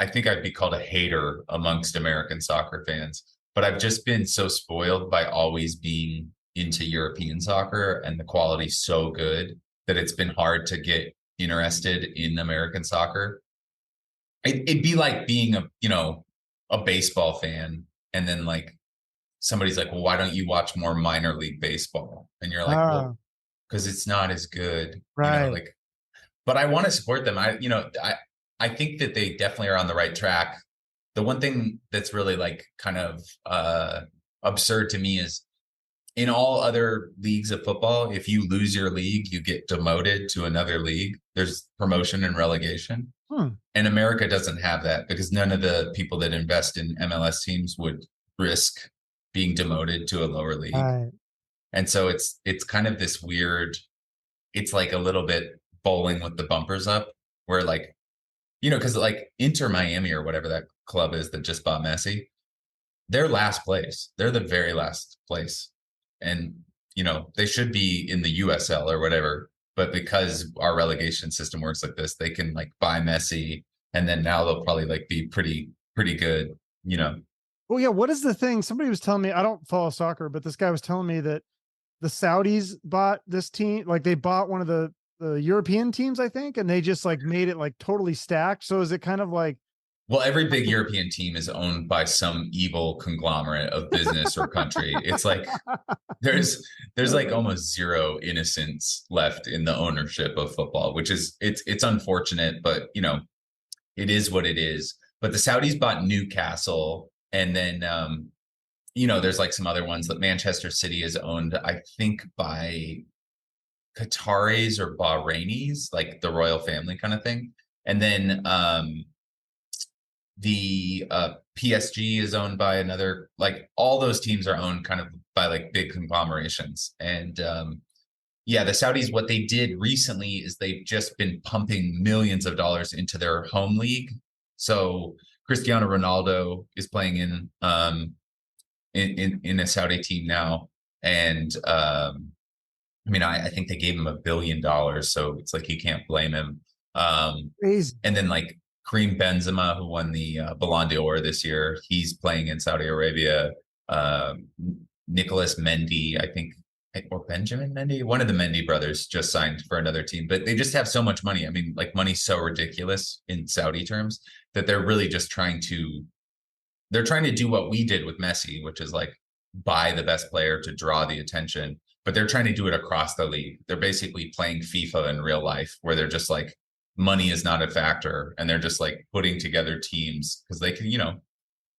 think I'd be called a hater amongst American soccer fans, but I've just been so spoiled by always being into European soccer and the quality's so good that it's been hard to get interested in American soccer. It'd be like being a baseball fan and then like somebody's like, well, why don't you watch more minor league baseball? And you're like, well, because it's not as good, right? But I want to support them. I think that they definitely are on the right track. The one thing that's really like kind of absurd to me is in all other leagues of football, if you lose your league, you get demoted to another league. There's promotion and relegation. And America doesn't have that because none of the people that invest in MLS teams would risk being demoted to a lower league. Right. And so it's kind of this weird, it's like a little bit bowling with the bumpers up where like, because like Inter Miami or whatever that club is that just bought Messi, they're last place. They're the very last place. And, they should be in the USL or whatever. But because our relegation system works like this, they can like buy Messi. And then now they'll probably like be pretty good, Well, yeah. What is the thing? Somebody was telling me, I don't follow soccer, but this guy was telling me that the Saudis bought this team. Like they bought one of the European teams, I think, and they just like made it like totally stacked. So is it kind of like, well, every big European team is owned by some evil conglomerate of business or country. It's like there's like almost zero innocence left in the ownership of football, which is it's unfortunate, but it is what it is. But the Saudis bought Newcastle, and then there's like some other ones that Manchester City is owned, I think, by Qataris or Bahrainis, like the royal family kind of thing. And then the PSG is owned by another, like all those teams are owned kind of by like big conglomerations. And the Saudis, what they did recently is they've just been pumping millions of dollars into their home league. So Cristiano Ronaldo is playing in a Saudi team now. And I think they gave him $1 billion. So it's like, you can't blame him. Crazy. And then like Karim Benzema, who won the Ballon d'Or this year, he's playing in Saudi Arabia. Nicholas Mendy, I think, or Benjamin Mendy, one of the Mendy brothers just signed for another team, but they just have so much money. I mean, like money's so ridiculous in Saudi terms that they're really just trying to do what we did with Messi, which is like buy the best player to draw the attention, but they're trying to do it across the league. They're basically playing FIFA in real life where they're just like, money is not a factor. And they're just like putting together teams because they can,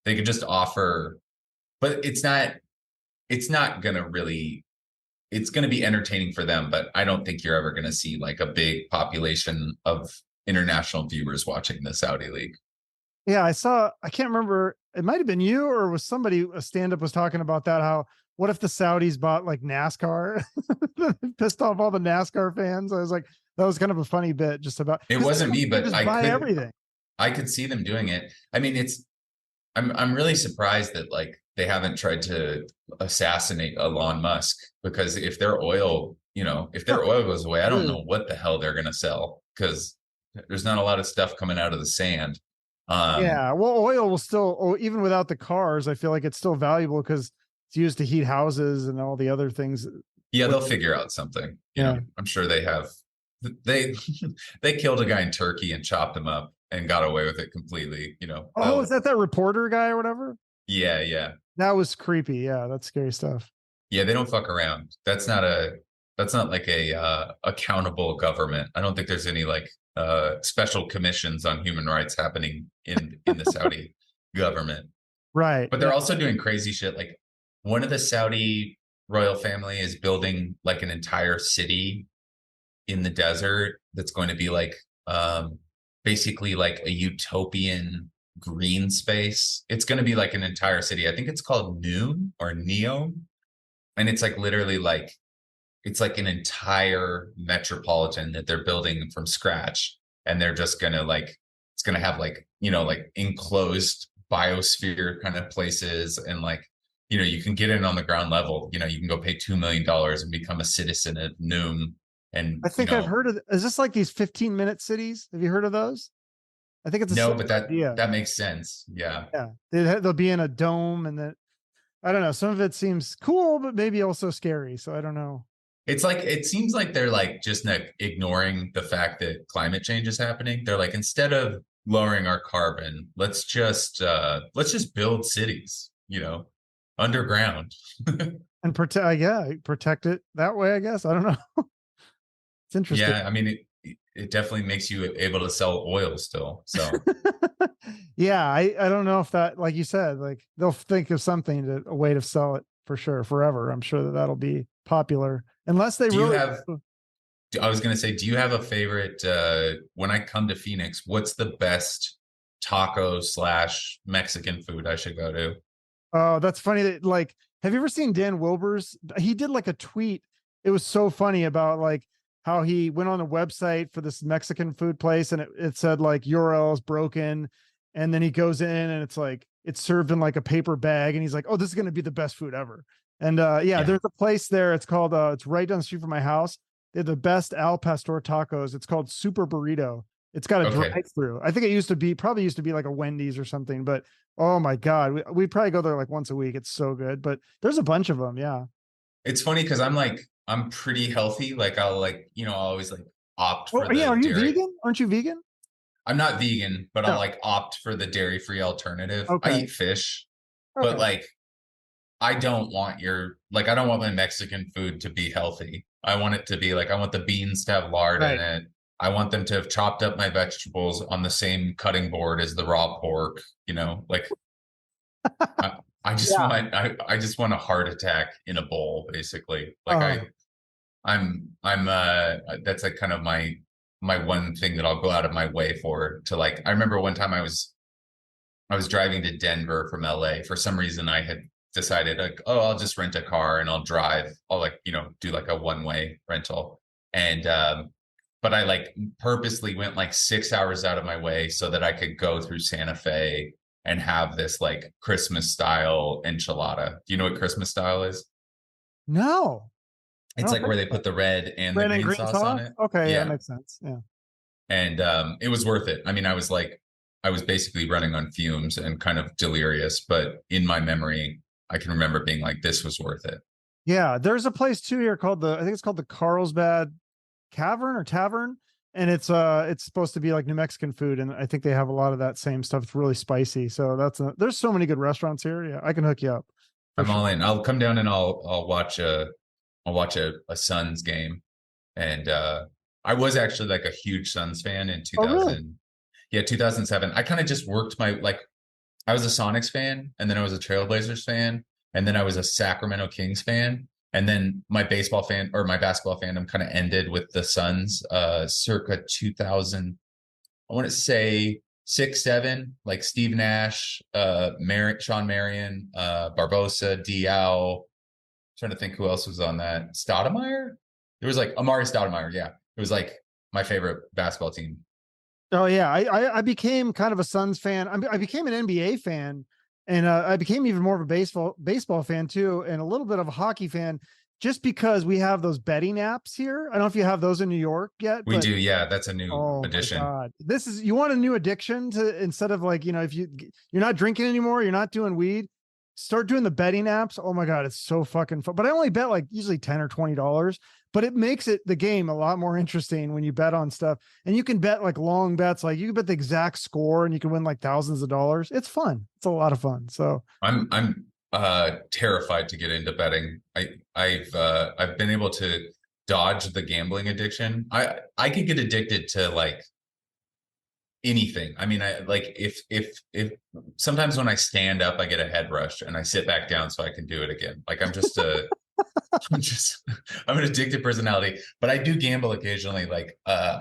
they could just offer, but it's not going to really, it's going to be entertaining for them, but I don't think you're ever going to see like a big population of international viewers watching the Saudi league. Yeah, I can't remember, it might've been you or was somebody, a stand-up was talking about that, how, what if the Saudis bought like NASCAR? Pissed off all the NASCAR fans. I was like, that was kind of a funny bit just about. It wasn't me, but I buy everything. I could see them doing it. I mean, I'm really surprised that like they haven't tried to assassinate Elon Musk, because if their oil, if their oil goes away, I don't know what the hell they're gonna sell, because there's not a lot of stuff coming out of the sand. Yeah, well, oil will still, even without the cars, I feel like it's still valuable because it's used to heat houses and all the other things. Yeah, they'll figure out something. Yeah. I'm sure they have. They they killed a guy in Turkey and chopped him up and got away with it completely. Oh, is that reporter guy or whatever? Yeah. That was creepy. Yeah, that's scary stuff. Yeah, they don't fuck around. That's not like a accountable government. I don't think there's any like special commissions on human rights happening in the Saudi government. Right. But they're also doing crazy shit. Like one of the Saudi royal family is building like an entire city in the desert that's going to be like basically like a utopian green space. It's going to be like an entire city. I think it's called Noon or Neom. And it's like literally like it's like an entire metropolitan that they're building from scratch. And they're just gonna like it's gonna have like, like enclosed biosphere kind of places, and like, you can get in on the ground level. You can go pay $2 million and become a citizen at Noon. And I think I've heard of. Is this like these 15-minute cities? Have you heard of those? I think it's no, but idea. That makes sense. Yeah. They'll be in a dome, and then I don't know. Some of it seems cool, but maybe also scary. So I don't know. It's like it seems like they're like just ignoring the fact that climate change is happening. They're like, instead of lowering our carbon, let's just build cities, underground. And protect it that way, I guess. I don't know. It's interesting. Yeah, I mean, it definitely makes you able to sell oil still. So yeah, I don't know if that, like you said, like they'll think of something a way to sell it for sure forever. I'm sure that'll be popular, unless they really have. I was going to say, do you have a favorite when I come to Phoenix? What's the best taco / Mexican food I should go to? Oh, that's funny. That like, have you ever seen Dan Wilbur's? He did like a tweet. It was so funny about like how he went on a website for this Mexican food place, and it said like URL is broken. And then he goes in and it's like, it's served in like a paper bag. And he's like, oh, this is going to be the best food ever. And there's a place there. It's called, it's right down the street from my house. They have the best Al Pastor tacos. It's called Super Burrito. It's got a drive-through. I think it probably used to be like a Wendy's or something, but oh my God, we probably go there like once a week. It's so good, but there's a bunch of them. Yeah. It's funny because I'm pretty healthy. Like I'll always like opt for are you vegan? Aren't you vegan? I'm not vegan, but I'll like opt for the dairy-free alternative. Okay. I eat fish, but like I don't want my Mexican food to be healthy. I want it to be like, I want the beans to have lard in it. I want them to have chopped up my vegetables on the same cutting board as the raw pork, like I just want a heart attack in a bowl, basically. Like that's like kind of my one thing that I'll go out of my way for, to like, I remember one time I was driving to Denver from LA. For some reason I had decided like, oh, I'll just rent a car and I'll drive. I'll like, do like a one-way rental. And, but I like purposely went like 6 hours out of my way so that I could go through Santa Fe and have this like Christmas style enchilada. Do you know what Christmas style is? No. It's like where they put the red and the green sauce on it. Okay, yeah, that makes sense. Yeah. And it was worth it. I mean, I was basically running on fumes and kind of delirious, but in my memory, I can remember being like, this was worth it. Yeah, there's a place too here called I think it's called the Carlsbad Cavern or Tavern, and it's supposed to be like New Mexican food, and I think they have a lot of that same stuff. It's really spicy. So there's so many good restaurants here. Yeah, I can hook you up. I'm all in. I'll come down and I'll watch a Suns game. And I was actually like a huge Suns fan in 2000. Oh, really? Yeah, 2007. I kind of just worked I was a Sonics fan, and then I was a Trailblazers fan, and then I was a Sacramento Kings fan. And then my basketball fandom kind of ended with the Suns circa 2000. I want to say 6, 7, like Steve Nash, Sean Marion, Barbosa, Diaw. Trying to think who else was on that. Stoudemire? It was like Amari Stoudemire. Yeah. It was like my favorite basketball team. Oh yeah, I became kind of a Suns fan. I became an NBA fan, and I became even more of a baseball fan too, and a little bit of a hockey fan, just because we have those betting apps here. I don't know if you have those in New York yet, We but do, yeah. That's a new oh my addition. God, this is you want a new addiction to instead of like if you're not drinking anymore, you're not doing weed, start doing the betting apps. Oh my God, it's so fucking fun. But I only bet like usually $10 or $20. But it makes the game a lot more interesting when you bet on stuff. And you can bet like long bets, like you can bet the exact score and you can win like thousands of dollars. It's fun. It's a lot of fun. So I'm terrified to get into betting. I've been able to dodge the gambling addiction. I could get addicted to like anything. I mean, I like if sometimes when I stand up, I get a head rush and I sit back down so I can do it again. Like I'm an addicted personality, but I do gamble occasionally. Like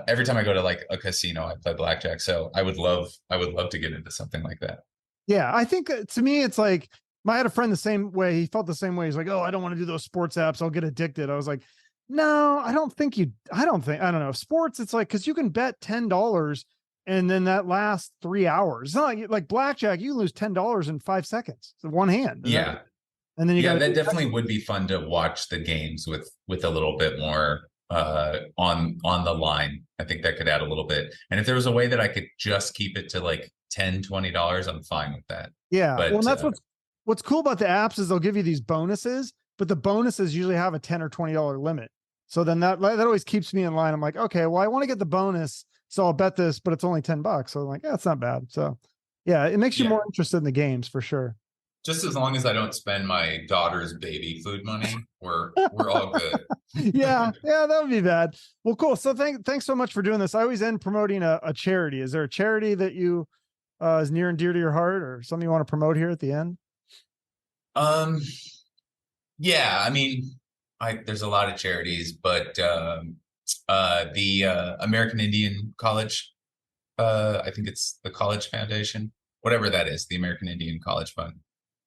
every time I go to like a casino, I play blackjack. So I would love to get into something like that. yeah, I think to me, it's like I had a friend the same way. He felt the same way. He's like, oh, I don't want to do those sports apps. I'll get addicted. I was like, no, I don't think I don't know. Sports, it's like, cause you can bet $10 and then that lasts 3 hours. It's not like blackjack, you lose $10 in 5 seconds. So one hand. Yeah. And then you Yeah, got that definitely would be fun to watch the games with a little bit more on the line. I think that could add a little bit. And if there was a way that I could just keep it to like $10, $20, I'm fine with that. yeah. Well, and But that's what's cool about the apps is they'll give you these bonuses, but the bonuses usually have a $10 or $20 limit. So then that always keeps me in line. I'm like, okay, well, I want to get the bonus, so I'll bet this, but it's only $10. So I'm like, yeah, it's not bad. So yeah, it makes you yeah, more interested in the games for sure. just as long as I don't spend my daughter's baby food money, we're all good. Yeah, yeah, that would be bad. Well, cool. So thanks so much for doing this. I always end promoting a charity. Is there a charity that you is near and dear to your heart, or something you want to promote here at the end? Um, yeah, I mean, there's a lot of charities, but the American Indian College, I think it's the College Foundation, whatever that is, the American Indian College Fund.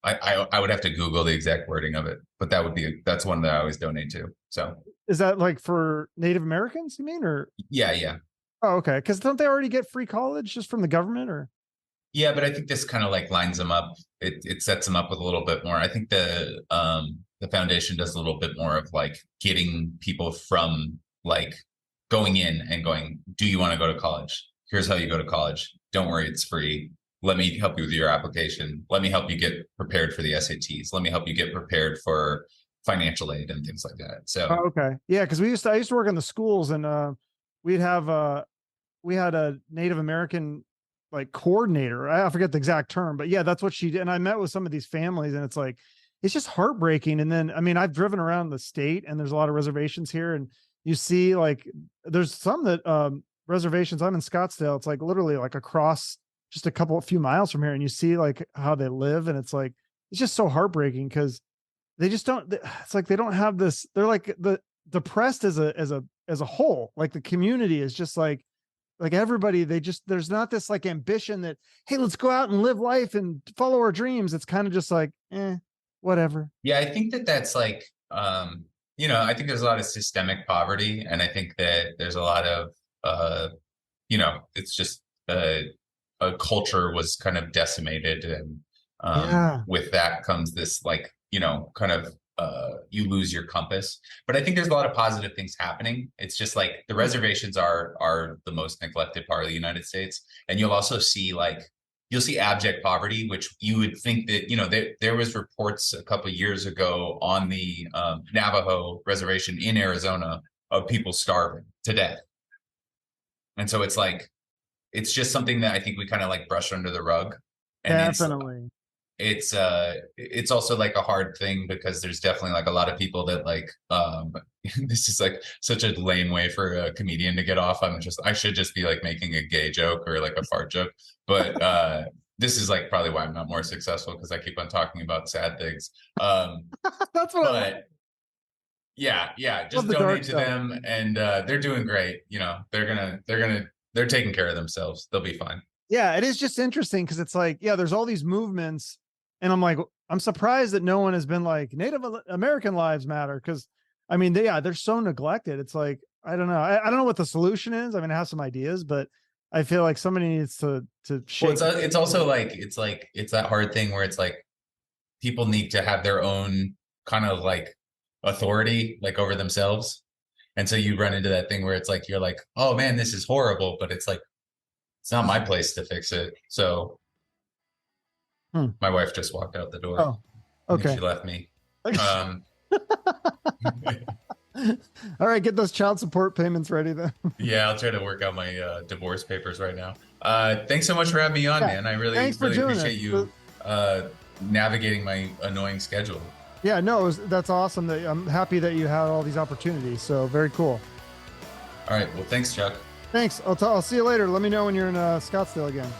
I would have to Google the exact wording of it, but that's one that I always donate to. So Is that like for Native Americans, you mean, or yeah, yeah. oh, okay. Because don't they already get free college just from the government, or Yeah, but I think this kind of like lines them up. It sets them up with a little bit more. I think the foundation does a little bit more of like getting people from like going in and going, do you want to go to college? Here's how you go to college. Don't worry, it's free. Let me help you with your application. Let me help you get prepared for the SATs. Let me help you get prepared for financial aid and things like that. So oh, okay, yeah. Because I used to work in the schools, and we'd have we had a Native American like coordinator. I forget the exact term, but yeah, that's what she did. And I met with some of these families, and it's like it's just heartbreaking. And then I mean, I've driven around the state, and there's a lot of reservations here, and you see like there's some that reservations. I'm in Scottsdale. It's like literally like across just a few miles from here, and you see like how they live, and it's like it's just so heartbreaking because they just don't. It's like they don't have this. They're like the depressed as a whole. Like the community is just like everybody. There's not this like ambition that, hey, let's go out and live life and follow our dreams. It's kind of just like whatever. yeah, I think that's like I think there's a lot of systemic poverty, and I think that there's a lot of it's just a culture was kind of decimated, and Yeah, with that comes this like kind of you lose your compass. But I think there's a lot of positive things happening. It's just like the reservations are the most neglected part of the United States, and you'll see abject poverty, which you would think that there was reports a couple of years ago on the Navajo reservation in Arizona of people starving to death, and so it's like it's just something that I think we kind of like brush under the rug, and definitely. it's also like a hard thing because there's definitely like a lot of people that like this is like such a lame way for a comedian to get off. I should just be like making a gay joke or like a fart joke, but this is like probably why I'm not more successful because I keep on talking about sad things. That's what I love. But yeah, Love just the dark donate to stuff. them, and they're doing great. They're taking care of themselves. They'll be fine. Yeah, it is just interesting because it's like, yeah, there's all these movements, and I'm like, I'm surprised that no one has been like Native American lives matter because, I mean, they're so neglected. It's like I don't know, I don't know what the solution is. I mean, I have some ideas, but I feel like somebody needs to shake. Well, it's also like it's that hard thing where it's like people need to have their own kind of like authority like over themselves. And so you run into that thing where it's like you're like, oh man, this is horrible, but it's like it's not my place to fix it. So my wife just walked out the door. Oh, okay. She left me. All right, get those child support payments ready then. Yeah, I'll try to work out my divorce papers right now. Thanks so much for having me on, man. I really appreciate you navigating my annoying schedule. Yeah, no, that's awesome. I'm happy that you had all these opportunities. So very cool. All right. Well, thanks, Chuck. Thanks. I'll see you later. Let me know when you're in Scottsdale again.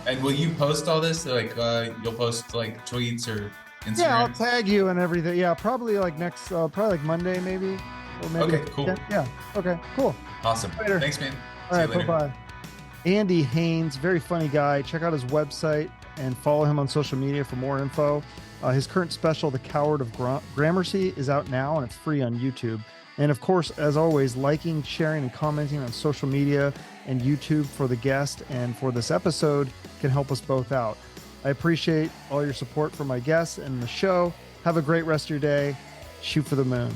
And will you post all this? Like, you'll post like tweets or Instagram? Yeah, I'll tag you and everything. Yeah, probably like probably like Monday maybe. Or maybe okay, cool. Yeah. Okay, cool. Awesome. Later. Thanks, man. All right, bye-bye. Andy Haynes, very funny guy. Check out his website and follow him on social media for more info. His current special, The Coward of Gramercy, is out now and it's free on YouTube. And of course, as always, liking, sharing, and commenting on social media and YouTube for the guest and for this episode can help us both out. I appreciate all your support for my guests and the show. Have a great rest of your day. Shoot for the moon.